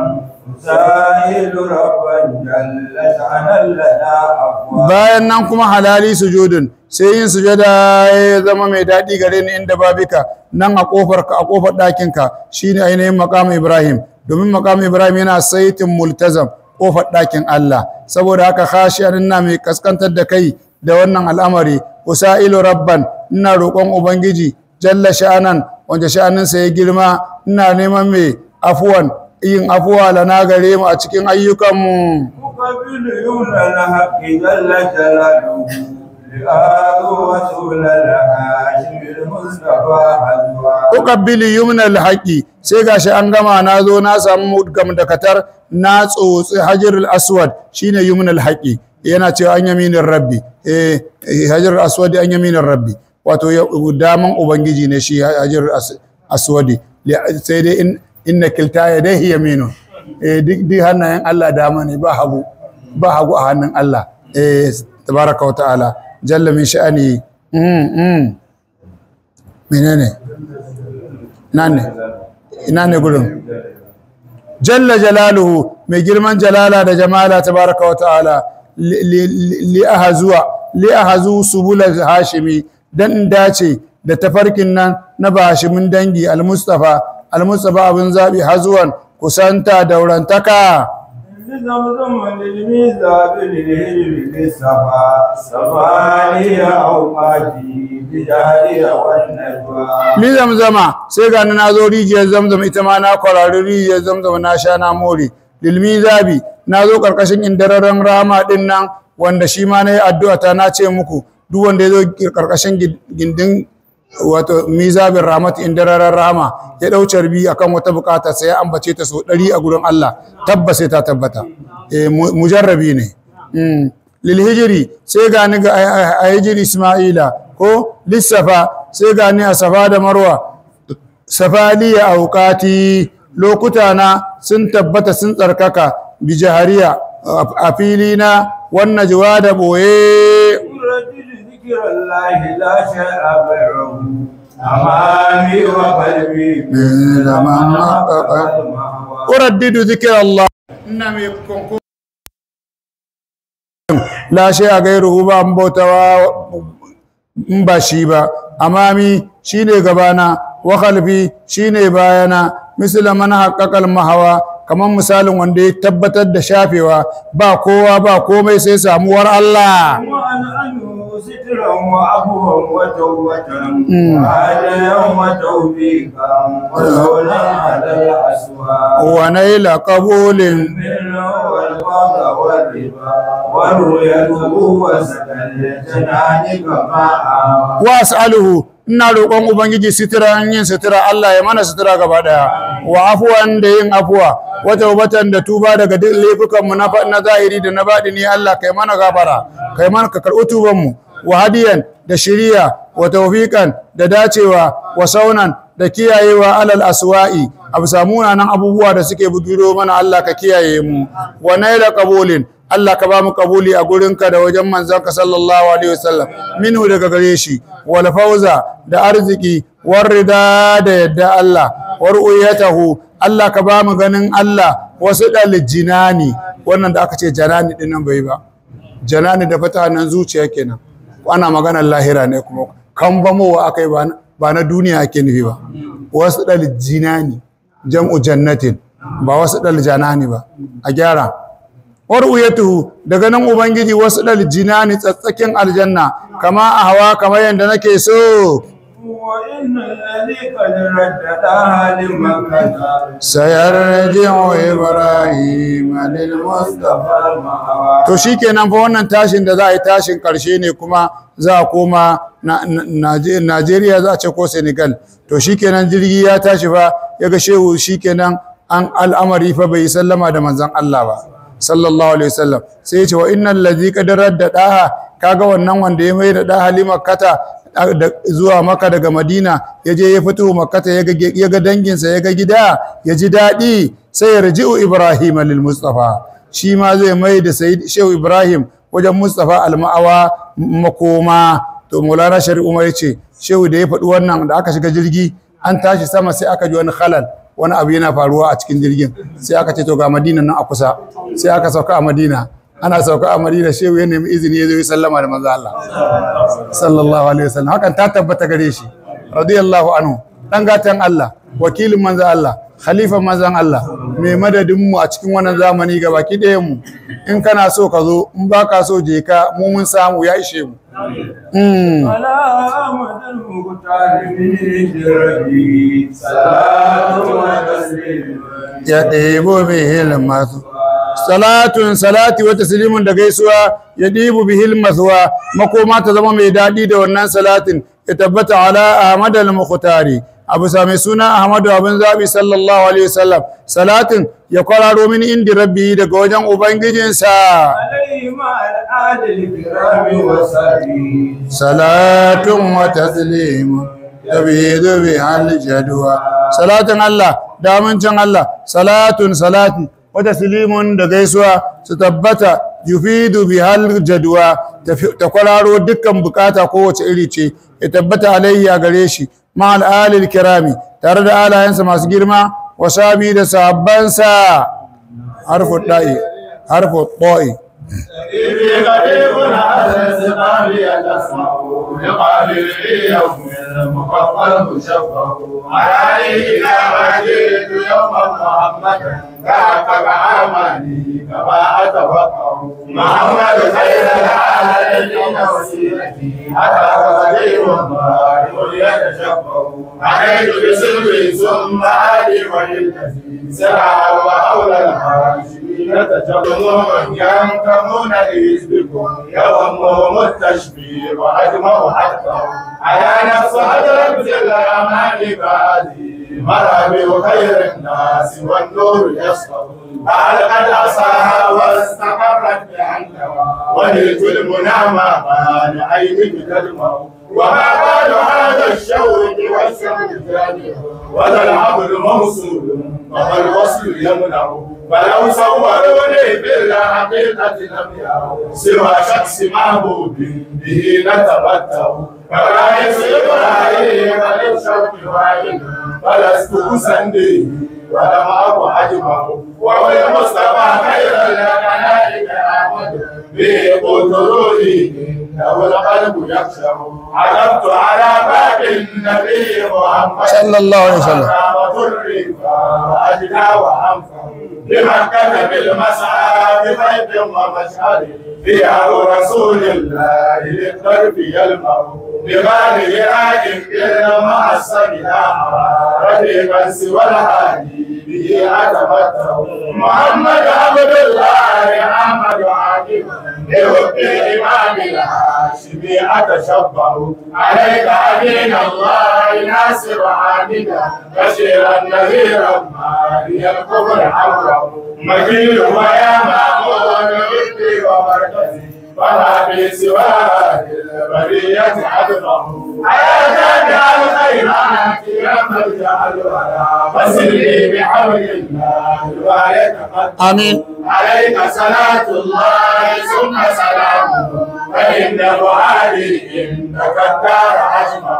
سائل ربا جل شأنا لنا أقوى bayan nan kuma halali sujudun sai yin sujada ya zama mai daɗi gare ni inda babika nan a kofar ɗakinka shine ainihin maqam Ibrahim domin maqam Ibrahim yana saitin multazam kofar ɗakin Allah saboda haka khashiyan ina mai kaskantar da kai da wannan al'amari usailu rabban ina roƙon ubangiji jalla sha'anan wanda sha'aninsa ya girma ina neman mai afuwan yin afuwa lana gare mu a cikin ayyukanmu مقبل يمنى الحق جل جلاله لآل رسول الهاشم المصطفى حزوا uqabbili yumna alhaqi sai gashi an gama na zo na samu gamdakatar na tsotsi hajarul aswad shine yumna alhaqi yana cewa an yaminin rabbi hajarul aswad an yaminin rabbi wato daman ubangiji ne shi hajarul aswad sai dai inna kilta yadayhi yaminun duk hannayen Allah dama ne ba hagu a hannun Allah tabaraka wa ta'ala jalla min sha'ani menene ina ne gurin jalla jalaluhu mai girman jalala da jamala tabaraka wa ta'ala li ahazu subul hashimi dan dace da tafarkin nan na bashimin dangi al-mustafa abin zabi hazuwan kusanta daurantaka لزمزم للميزاب للهجر للصفا صفاني أوقاتي بجاري والنجوى لزمزم sai ga na zo rijiyar zamzam ita ma na kwarari rijiyar zamzam na sha na more lilmizabi na zo karkashin indararen rama din nan wanda shi ma nayi addu'a ta na ce muku duk wanda ya zo karkashin gindin wato mizabin rahmat indararen rama ya dau carbi akan wata bukata sai ya ambace ta so 100 a gurin Allah tabbas sai ta tabbata mujarrabi ne lil hijri sai ga ni ga a hijri isma'ila ko lissafa sai ga ni a safa da marwa safaliya auqati lokuta na sun tabbata sun tsarkaka bi jahariya a filina wannan jiwa da boye ذكر الله لا شيء غيره أمامي وقلبي مثل ما حقق أردد ذكر الله إنما يكون لا شيء غيره بأمبوتوا مباشيبا أمامي شيني غبانا وخلفي شيني باينا مثل من حقق المهوى kamar misalin wanda ya tabbatar da shafewa ba kowa ba komai sai samuwar Allah سترا وعفوا وتوبة وهديا وتوفيقا وزولا على الأسواق ونيل قبول والفضل والربا ورؤيته وسكن الجنان كما واسأله ina roƙon ubangiji sitira yin sitira Allah ya mana sitira gaba daya wa afuwan da yin afuwa wa taubatan da tuba daga duk laifukan mu na zahiri da na baɗini Allah kai mana gafara kai mana ka karɓi tuban mu wa hadiyan da shiriya wa tawfiqan da dacewa wa saunan da kiyayewa alal aswa'i abu samuna nan abubuwa da suke bugiro mana Allah ka kiyaye mu wa naila qabulin Allah ka ba mu kabuli a gurinka da wajen manzanka sallallahu alaihi wasallam minhu daga gare shi wal fauza da arziki war rida da yadda Allah war uyatahu Allah ka ba mu ganin Allah wasu dal jinani wannan da aka ce janani din nan bai ba janani da fata nan zuciya kenan ana maganar lahira ne kuma kan ba mu akai ba na duniya ake nufi ba wasu dal jinani jam'u jannatin ba wasu dal janani ba a gyara waruyatuhu daga nan ubangiji wasu dal jinani tsatsakin aljanna kama a hawa kamar yanda nake so وإن الذي قد رددها لمكة sayarji'u ibrahim lilmustafa المأوى to shikenan fa wannan tashin da za a yi tashin karshe ne kuma za a koma Najeriya za a ce ko Senegal to shikenan jirgi ya tashi fa yaga shehu shikenan an al'amari fa bai sallama da manzon Allah ba sallallahu alaihi wasallam sai ya ce wa innal ladhi qad raddadaha kaga wannan wanda ya mai da da halimakata zuwa maka daga madina ya je ya fito makata ya ga danginsa ya ga gida ya ji daɗi sai ya raji'u ibrahim lil mustafa shi ma zai mai da sayyid shehu ibrahim wajen mustafa al-ma'awa makoma to maulana shari'u umar yace shehu da ya faɗi wannan da aka shiga jirgi an tashi sama sai aka ji wani khalal wani abu yana faruwa a cikin jirgin sai aka ce to ga madina nan a kusa sai aka sauka a madina ana sauka a madina shehu ya nemi izini ya zo yi sallama da manzo Allah sallallahu alaihi wasallam hakan ta tabbata gare shi radiyallahu anhu dan gatan Allah wakilin manzo Allah khalifan manzon Allah mai madadin mu a cikin wannan zamani ga baki ɗayan mu in kana so ka zo in baka so je ka mu mun samu ya ishe mu على أحمد المختار من ربي صلاة وتسليم ya ɗebo bihil masu salatun salati wa taslimun da gaisuwa ya ɗibu bihil maswa makoma ta zama mai daɗi da wannan salatin ya tabbata ala ahmad al-mukhtari abu sami suna ahmadu abin zabi sallallahu alaihi wasallam salatin ya kwararo min indi rabbi daga wajen ubangijinsa عليه مع الآل الكرام وصحبه salatun wa taslimun tabidu bihal jadwa salatin Allah da amincin Allah salatun salati wa taslimun da gaisuwa su tabbata yufidu bihal jadwa ta kwararo dukkan bukata kowace iri ce ya tabbata alaihi a gare shi ma al'alil kirami tare da alayensa masu girma وصحبه da sahabbansa harfu da'i harfu ta'i إذ قريب على الزمان تسمع لقابل يوم المفضل مشفع عليه إذا وجدت يوم محمد تعقب عملي كما أتوقع محمد خير العالمين وسيلتي حتى قدير ضارب يتشفع عليك بسر ثم علي وإلتي سرع وحول الحاشي يتجمعون ينتمون لحزبكم يومهم التشبيه وأجمع حتى على نفس حضرة الأمان بعدي مرابع خير الناس والنور يسطر قد عصاها واستقرت بعنها ونلت المنى ما قال عينك تدمع وما قال هذا الشوق والشمس جانب وذا العبد موصول وما الوصل يمنع فلو صوروني بالحقيقة لم يروا سوى شخص محبوب به نتمتع فرأيت إبراهيم للشوق واحد فلست أسنديه ولم أكن أجمع وهو المصطفى خير الخلائق أحمد به قلت روحي إنه القلب يخشع عرفت على باب النبي محمد صلى الله عليه وسلم وأجنى وأنفع بمكة بالمسعى بخيف ومشعر فيها رسول الله للطرف يلمع بغاله راكب مع السبيل رفيقا سوى الهادي به أتمتع محمد عبد الله أحمد عاقب بحب الإمام الهاشمي أتشبع عليك أمين الله ناصر عامدا بشيرا نذيرا مالي الكفر حمرا مكين ويا مامون ربي ومركزي فلا في سواه البرية عدنا يا جامع الخيرات يا ملجأ الورى فسلني بحول الله ويتقدم آمين. عليك صلاة الله ثم سلامه فإن فؤادي إنك الدار أجمع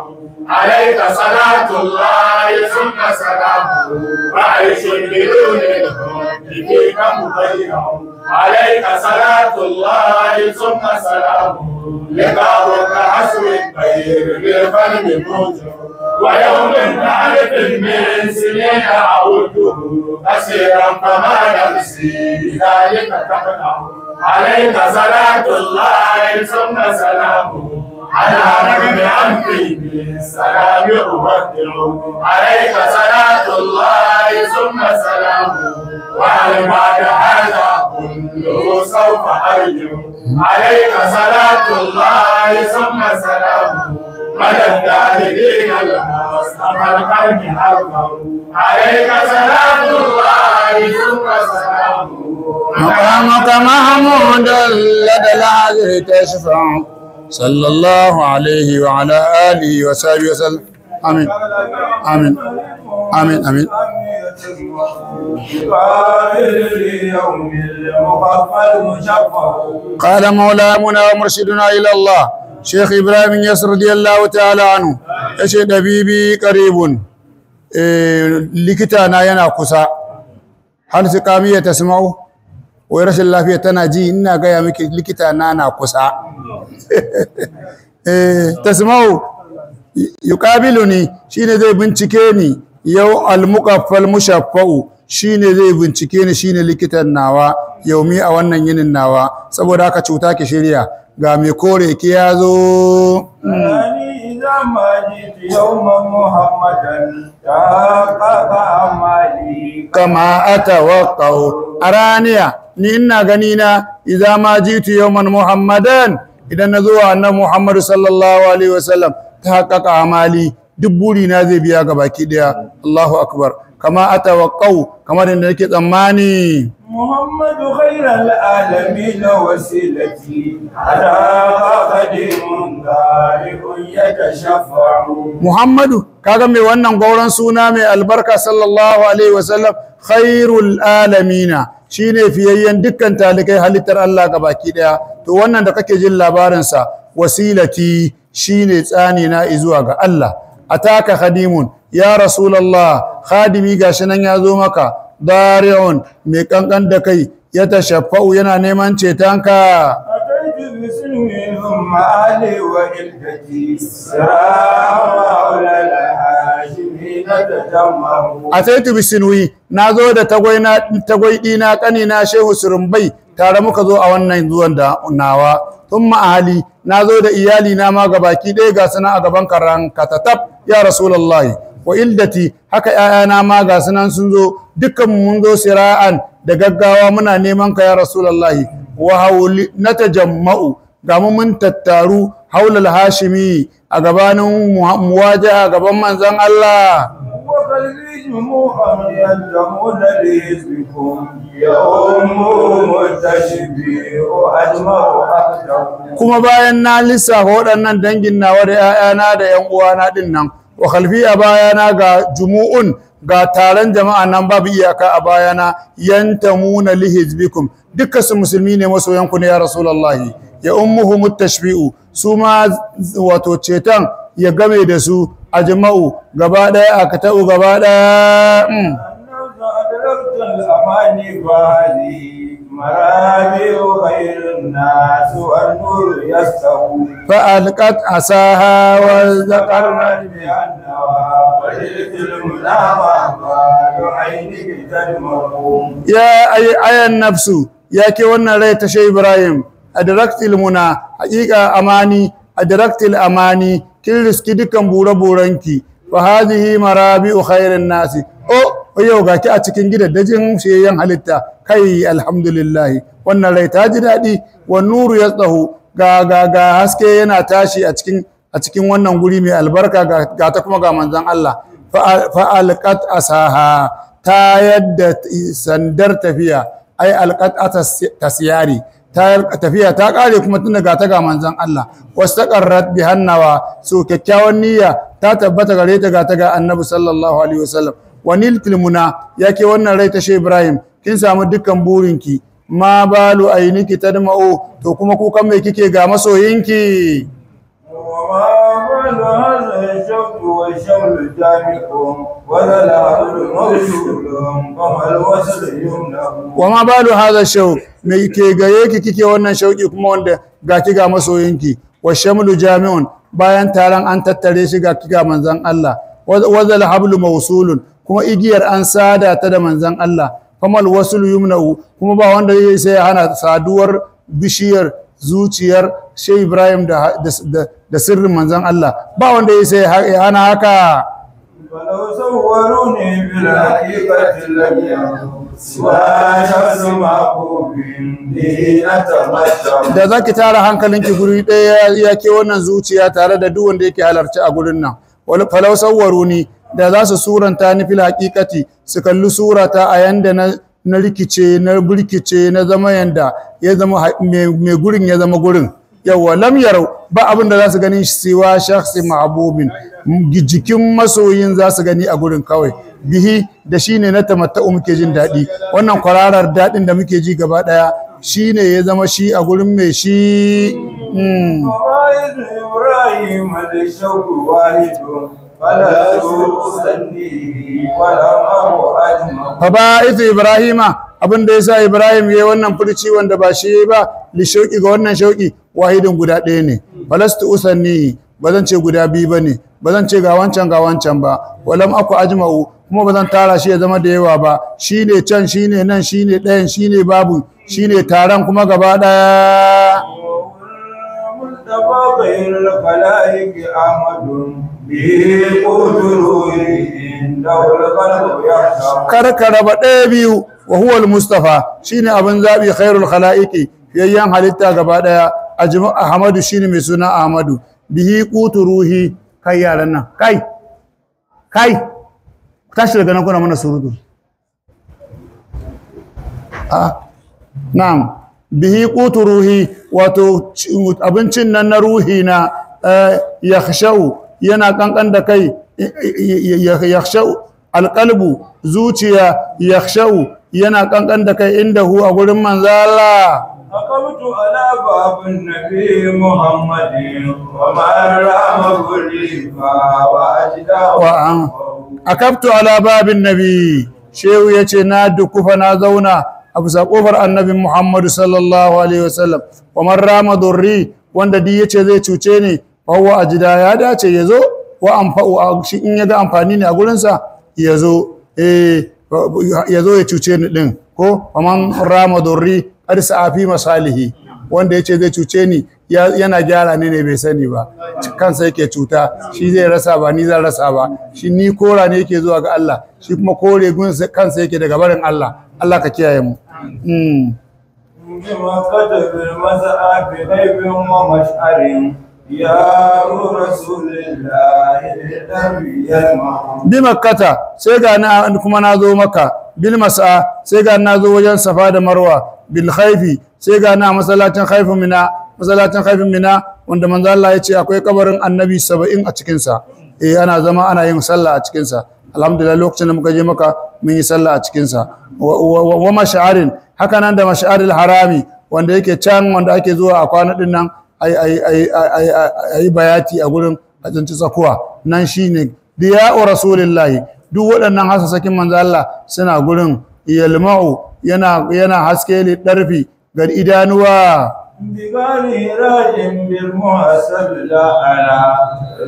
عليك صلاة الله ثم سلامه وعيش بدون الحب فيك مضيع عليك صلاة الله ثم سلامه لقاؤك حسو الطير بالقلب موجع ويوم تعرف من سنين أعوده أسيرا فما نفسي بذلك تقنع عليك صلاة الله ثم سلامه على رغم أنفي بالسلام أودع عليك صلاة الله ثم سلامه وعلى بعد هذا كله سوف أرجو عليك صلاة الله ثم سلامه مدى الداهرين المصطفى القلب أرفع عليك صلاة الله ثم سلامه مقامك محمود لدى العذر تشفع صلى الله عليه وعلى آله وصحبه وسلم آمين آمين آمين آمين قال مولانا ومرشدنا إلى الله شيخ إبراهيم يسر رضي الله تعالى عنه يشهد حبيبي قريب لكتانا يناقصا هل سقامية تسمعوا ويرش الله فيها تناجي إنا قيا مكي لكتانا ناقصا تسمعوا يقابلني شين ذي بنتكيني يو المقفى المشفى shine zai bincike ni shine likitan nawa yaumi a wannan yinin nawa saboda haka cuta ki shirya ga me kore ki yazo kama atawaqqau araniya ni ina gani na idza ma jitu yawman muhammadan idan nazo annabi muhammad sallallahu alaihi wasallam ta haƙaƙa amali duk buri na zai biya ga baki daya Allahu akbar kama atawaqqau kamar inda nake tsammani محمد خير العالمين وسيلتي على قديم دارك يتشفع Muhammadu kaga mai wannan gauran suna mai albarka sallallahu alaihi wasallam khairul alamina shine fiyayyen dukkan talikai halittar Allah gabaki daya to wannan da kake jin labarin sa wasilati shine tsani na zuwa ga Allah ataka khadimun ya rasulullah khadimi gashi nan ya zo maka dari'un mai kankan da kai ya tashaffa'u yana neman cetonka أتيت بسلمي ثم أهلي وإلدتي سراء وأولى الهاشمين تجمعوا ataitu bisinwi nazo da tagwai dina kanina shehu surumbai tare muka zo a wannan zuwan da nawa thumma ahli nazo da iyali na ma gabaki ɗaya ga suna a gaban karan katatab ya rasulullahi wa ildati haka 'ya'yana ma ga sunan sun zo dukkan mun zo sira'an da gaggawa muna neman ka ya rasulullahi wa hauli natajamma'u ga mun tattaru haulal hashimi a gabanin muwajaha gaban manzon Allah وقلبي جموعا ينتمون لحزبكم يوم متشبه أجمع أكثر kuma bayan na lissafa waɗannan dangin nawa da 'ya'yana da 'yan uwana din nan wa khalfi a bayana ga jumu'un ga taron jama'a nan babu iyaka a bayana yantamuna li hizbikum dukkan su musulmi ne masoyan ku ne ya rasulullahi ya ummuhum tashfi'u su ma wato cetan ya game da su ajma'u gaba daya aka ta'u gaba daya أدركت الأماني فهذه مرابع خير الناس والنور يستوي فألقت عصاها وذكرت بأنها وجدت المنامة قال عينك تدمر يا أي النفس يا كي wannan rai ta Shehu Ibrahim adraktil muna haqiqa amani adraktil amani kin riski dukan bure-burenki fa hadhihi marabi'u khairin nasi yau ga ki a cikin gidaddajin sheyyan halitta kai alhamdulillah wannan rai ta ji dadi wan nuru yasdahu ga haske yana tashi a cikin wannan guri mai albarka ga ta kuma ga manzon Allah fa alqat asaha ta yadda sandar tafiya ai alqat tasyari ta tafiya ta kare kuma tun daga ta ga manzon Allah wastaqarrat bihannawa so kyakkyawan niyya ta tabbata gare ta ga annabi sallallahu alaihi wasallam wanil tilmuna yake wannan rai ta Shehu Ibrahim kin samu dukkan burinki ma balu ainiki tadma'u to kuma kukan me kike ga masoyinki وما بال هذا الشوق والشمل جامعكم ولا العبد موصول فما الوصل يمنع wama balu hadha shaw me ke gaye ki kike wannan shauki kuma wanda ga ki ga masoyinki wa shamlu jami'un bayan taron an tattare shi ga ki ga manzon Allah wazal hablu mawsulun kuma igiyar an sada ta da manzon Allah famal waslu yumna'u kuma ba wanda zai sai hana saduwar bishiyar zuciyar Shehu Ibrahim da sirrin manzon Allah ba wanda zai sai hana haka ولو صوروني بالحقيقة لم يروا سوى شخص محبوب به أتمتع da zaki tara hankalinki guri ɗaya yake wannan zuciya tare da duk wanda yake halarci a gurin nan wal falau sawwaruni da za su suranta ni fil haqiqati su kalli surata a yanda na rikice na burkice na zama yanda ya zama mai gurin ya zama gurin yawa lam yarau ba abin da za su gani siwa shakhsi mahbubin jikin masoyin za su gani a gurin kawai bihi da shine na tamatta'u muke jin daɗi wannan kwararar daɗin da muke ji gaba ɗaya shine ya zama shi a gurin mai shi وواحد إبراهيم للشوق واحد فلا أسنيه ولا أمر أجمع fa ba'ithu ibrahima abin da yasa ibrahim yayi wannan furci wanda ba shi ba li shauki ga wannan shauki wahidin guda ɗaya ne falastu usanni bazan ce guda biyu bane bazan ce ga wancan ba walam aku ajma'u kuma bazan tara shi ya zama da yawa ba shine can shine nan shine ɗayan shine babu shine taron kuma gaba ɗaya مصطفى خير الخلائق أحمد به قدره عنده القلب يحشر karkara ba ɗaya biyu wa huwa al-mustafa shine abin zabi khairul khalaiqi yayyan halitta gaba ɗaya ajma ahmadu shine mai suna ahmadu bihi qutu ruhi kai yaran nan kai tashi daga nan kuna mana surutu na'am bihi qutu ruhi wato abincin nan na ruhi na yakhshau yana kankan da kai yakhshau alqalbu zuciya yakhshau yana kankan da kai indahu a gurin manzo Allah أقمت على باب النبي محمد وما رام كل وأجداه akabtu ala babin nabi shehu yace na dukufa na zauna a bisa kofar annabi Muhammadu sallallahu alaihi wasallam wa man rama durri wanda di yace zai cuce ni fa huwa ajida ya dace yazo wa anfa'u shi in yaga amfani ne a gurin sa yazo yazo ya cuce ni din ko wa man rama durri arsa fi masalihi wanda yace zai cuce ni yana gyara ne bai sani ba kansa yake cuta shi zai rasa ba ni zan rasa ba shi ni kora ne yake zuwa ga Allah shi kuma kore gun kansa yake daga barin Allah Allah ka kiyaye mu بما كتب المسعى بغيب ومشعر يا رسول الله للنبي المعروف بمكة sai ga na kuma nazo maka bil mas'a sai ga nazo wajen safa da marwa bil khaifi sai ga na masallacin khaifin mina wanda manzo Allah ya ce akwai kabarin annabi 70 a cikin sa ana zama ana yin sallah a cikin sa alhamdulillah lokacin da muka je maka mun yi sallah a cikin sa wa mash'arin haka nan da mash'aril harami wanda yake can wanda ake zuwa a kwana din nan ai bayati a gurin a tsinci tsakuwa nan shine diya'u rasulillahi duk waɗannan hasasakin manzo Allah suna gurin yalma'u yana haske li darfi ga idanuwa بغير راج بالمحسب لا على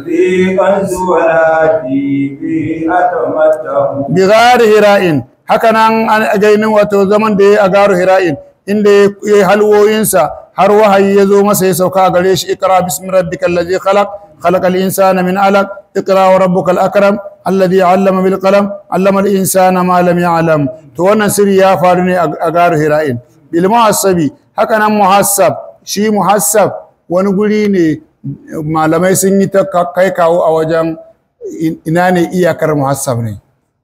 ذي قنز ولا في أتمته بغار hira'in haka nan a gainin wato zaman da ya a garu hira'in inda ya yi halwoyinsa har wahayi ya zo masa ya sauka a gare shi ikra bismi rabbikal ladzi khalaqal insana min alaq ikra wa rabbukal akram alladhi 'allama bil qalam 'allama al insana ma lam ya'lam to wannan sirri ya faru ne a garu hira'in bil muhassabi haka nan muhassab shi muhassab wani guri ne malamai sun yi ta kai kawo a wajen ina ne iyakar muhassab ne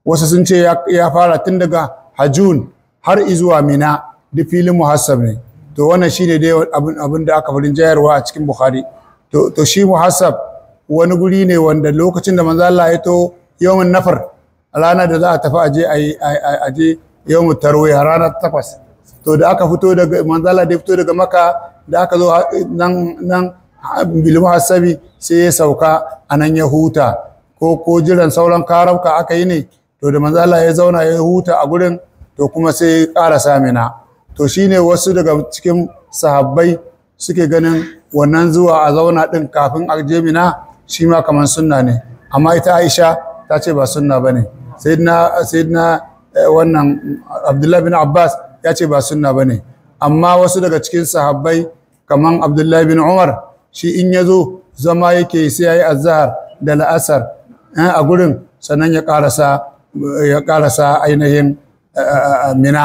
wasu sun ce ya fara tun daga hajjun har izuwa mina da filin muhassab ne to wannan shine dai abin da aka farin jayarwa a cikin bukhari to shi muhassab wani guri ne wanda lokacin da manzo Allah ya to yawmin nafar ranar da za a tafi aje yawmin tarwiya ranar 8 to da aka fito daga manzo Allah da fito daga Makka da aka zo nan bil muhassabi sai ya sauka anan ya huta ko jiran sauran karauka aka yi ne to da manzo Allah ya zauna ya huta a gurin to kuma sai ƙara samina to shine wasu daga cikin sahabbai suke ganin wannan zuwa a zauna din kafin a je mina shi ma kaman sunna ne amma ita Aisha ta ce ba sunna bane sayyidina wannan Abdullah bin Abbas ya ce ba sunna bane amma wasu daga cikin sahabbai kaman Abdullah bin Umar shi in yazo zama yake sai yayi azhar da la'asar a gurin sannan ya karasa ainihin mina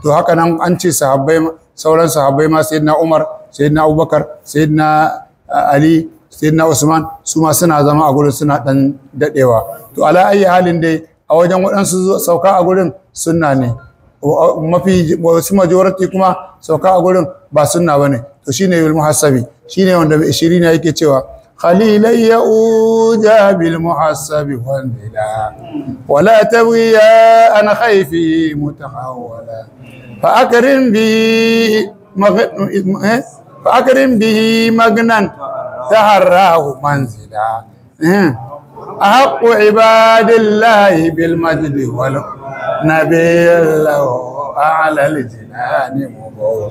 to haka nan an ce sauran sahabbai ma sayyidina Umar sayyidina Abubakar sayyidina Ali sayyidina Usman su ma suna zama a gurin suna dan dadewa to ala ayi halin dai a wajen waɗansu sauka a gurin sunna ne mafi wasu majority kuma sauka a gurin ba sunna bane to shine bil muhassabi shine wanda 20 ne yake cewa خليلي أوجى بالمحسب والبلا ولا تبغيا أنا خيفي متحولا فأكرم به مغنا تهراه منزلا أحق عباد الله بالمجد والنبي له أعلى الجنان مبور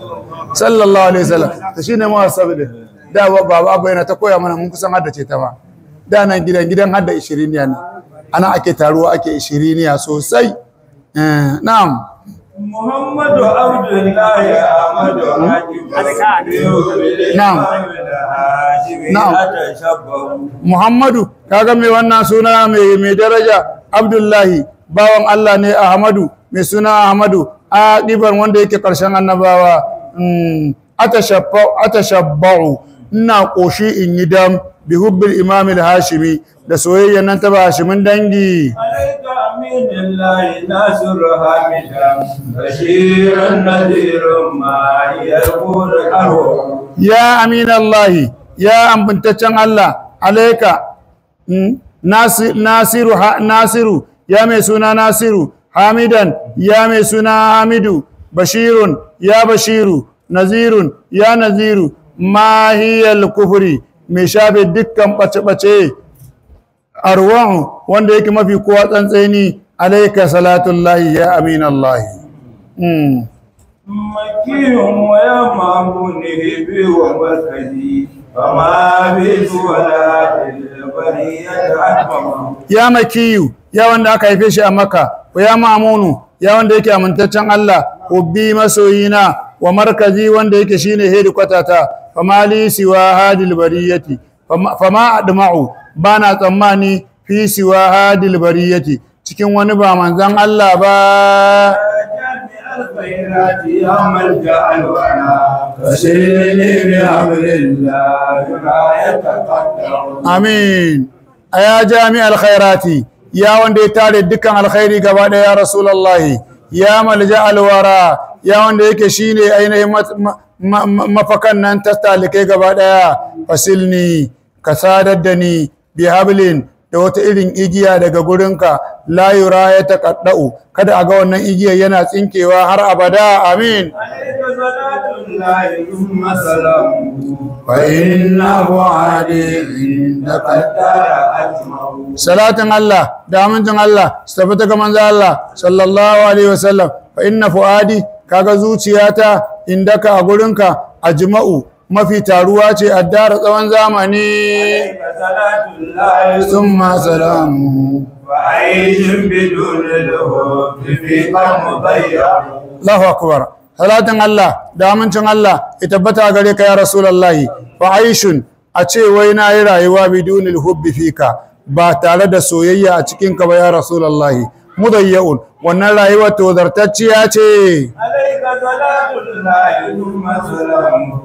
صلى الله عليه وسلم تشين محسب ده da baba abu yana ta koya mana mun kusan haddace ta ma da nan gidan hadda 20 ne ana ake taruwa ake 20 sosai na'am Muhammadu Abdullahi Ahmadu na'am Muhammadu kaga mai wannan suna mai daraja Abdullahi bawan Allah ne Ahmadu mai suna Ahmadu a dibar wanda yake karshen annabawa atashabba'u ina koshi in yi dam bi hubbil imam al-hashimi da soyayya nan ta hashimin dangi alayka aminillahi nasir hamidan bashirun nadirun ma yarqul arwa ya aminallahi ya ambuntaccen Allah alayka nasiru ya mai suna nasiru hamidan ya mai suna hamidu bashirun ya bashiru nazirun ya naziru mahiyal kufri mai shafe dukkan ɓace-ɓace arwahu wanda yake mafi kowa tsantseni alayka salatullahi ya aminallahi مكي ويمامونه ومركزي فما بيت ولا البرية أكبر ya makiyu ya wanda aka haife shi a Makka wa ya mamunu ya wanda yake amintaccen Allah hubbi masoyina wa markazi wanda yake shine hedikwata ta famali siwa hadil bariyati fama adma'u bana tsammani fi siwa hadil bariyati cikin wani ba manzon Allah ba الخيرات يوم الجعل وانا فسلني بأمر الله ما يتقدر amin aya jami'al khairati ya wanda ya tare dukkan alkhairi gaba daya ya rasulullahi ya malja alwara ya wanda yake shine ainihin mafakan nan ta talikai gaba daya fasilni ka sadar da ni bi hablin da wata irin igiya daga gurinka la yura ya taqaddau kada a ga wannan igiyar yana tsinkewa har abada amin عليك صلاة الله ثم سلامه فإنه عادي عندك الدار أجمع salatin Allah da amincin Allah su tabbata ga manzo Allah sallallahu alaihi wasallam fa inna fuadi kaga zuciyata indaka a gurinka ajma'u mafi taruwa ce addara tsawon zamani عليك صلاة الله thumma salamu وعيش بدون الهوب في قلب ضيع Allahu akbar salatin Allah da amincin Allah ya tabbata gare ka ya rasulullahi fa aishun a ce wai na yi rayuwa bidunil hubbi fika ba tare da soyayya a cikin ka ba ya rasulullahi mudayyun wannan rayuwar tozartacciya ce عليك صلاة الله ثم سلامه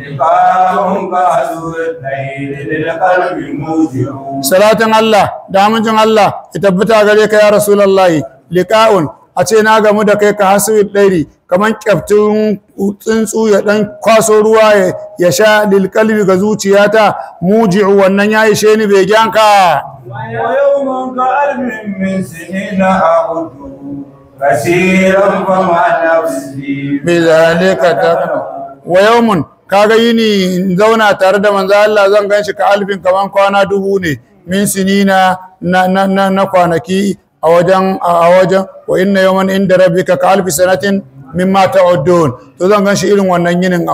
لقاء بعد الليل للقلب موجع salatin Allah da amincin Allah ya tabbata gare ka ya rasulullahi liqa'un a ce na gamu da kai ka hasu dairi kaman kyaftin tsuntsu ya dan kwaso ruwa ya sha lil qalbi ga zuciyata muji'u wannan ya ishe ni begenka ويوم كألف من سنين أعود كثيرا فما نفسي bizalika takna wa yawmun kaga yini in zauna tare da manzo Allah zan ganshi ka alfin kaman kwana dubu ne min sinina na kwanaki a wajen wa inna yawman inda rabbika ka alfi sanatin mimma ta'uddun to zan ganshi irin wannan yinin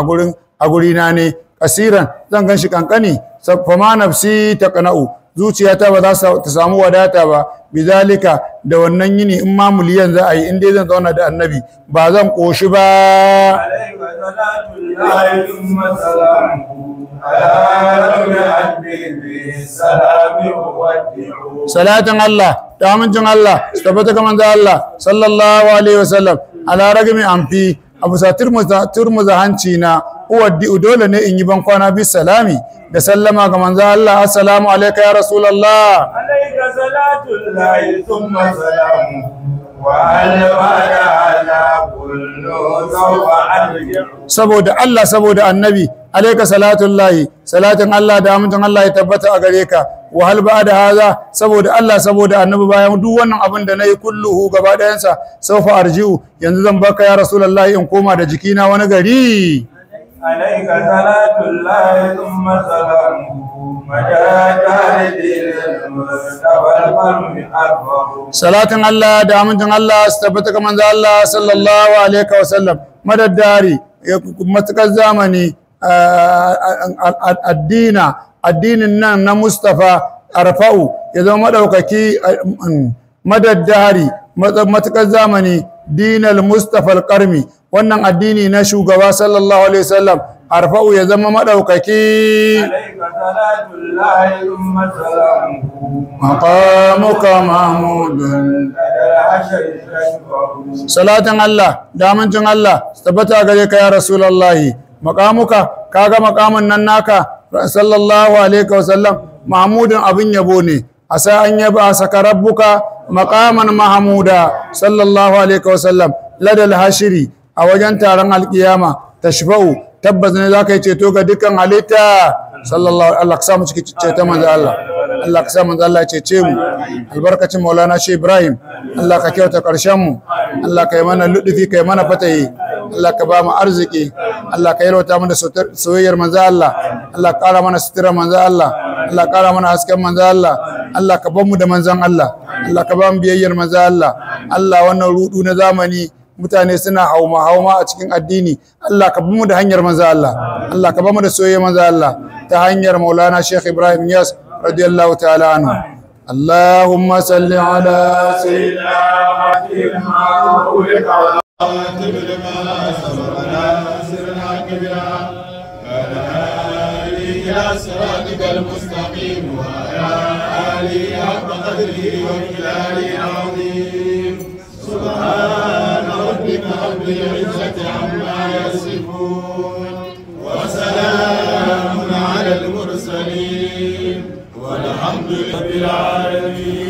a gurina ne kasiran zan ganshi kankani fama nafsi taqna'u zuciyata ba za ta samu wadata ba bizalika da wannan yini in ma miliyan za a yi in dai zan zauna da annabi ba zan koshi ba عليك صلاة الله ثم سلامه على رب عبده السلام ودعوه salatin Allah da amincin Allah su tabbata ga manzo Allah sallallahu alaihi wasallam ala ragmi amfi abu sa turmuza hanci na uwaddi dole ne in yi ban kwana bi salami da sallama ga manzo Allah assalamu alayka ya rasulullah عليك صلاة الله ثم سلامه وعلى على كل سوف أرجع saboda Allah saboda annabi alayka salatullahi salatin Allah da amincin Allah ya tabbata a gare ka wa hal ba'da haza saboda Allah saboda annabi bayan duk wannan abin da nayi kulluhu gaba dayansa saufa arji'u yanzu zan baka ya rasulullahi in koma da jikina wani gari عليك صلاة الله ثم سلامه مجاك لدين المصطفى القلب أكبر salatin Allah da amincin Allah su tabbata ga manzo Allah sallallahu alaihi wa sallam madaddari matukar zamani addinin nan na Mustafa arfa'u ya zama madaukaki madaddari matukar zamani dinal Mustafa alqarmi wannan addini na shugaba sallallahu alaihi wasallam arfa'u ya zama madaukaki عليك صلاة الله ثم سلامه maqamuka mahmudun لدى الحشر تشفع salatin Allah da amincin Allah su tabbata gare ka ya rasulullahi maqamuka kaga maqamin nan naka sallallahu alaihi wasallam mahmudun abin yabo ne asa an yaba saka rabbuka maqaman mahmuda sallallahu alaihi wasallam ladal hashiri a wajen taron alkiyama tashfa'u tabbas ne zaka yi ceto ga dukkan halitta sallallahu Allah ka samu cikin ceto manzo Allah Allah ka sa manzo Allah ya cece mu albarkacin Maulana Sheikh Ibrahim Allah ka kyauta karshen mu Allah ka yi mana ludufi ka yi mana fatayi Allah ka ba mu arziki Allah ka yalwata mana soyayyar manzo Allah Allah ka kara mana sutura manzo Allah Allah ka kara mana hasken manzo Allah Allah ka bar mu da manzon Allah Allah ka ba mu biyayyar manzon Allah Allah wannan rudu na zamani mutane suna hauma a cikin addini Allah ka bar mu da hanyar manzon Allah Allah ka bar mu da soyayya manzon Allah ta hanyar Maulana Sheikh Ibrahim Niass radiyallahu ta'ala anhu اللهم صل على سيدنا صراطك المستقيم وعلى آله حق قدره ومقداره العظيم سبحان ربك رب العزة عما يصفون وسلام على المرسلين والحمد لله رب العالمين.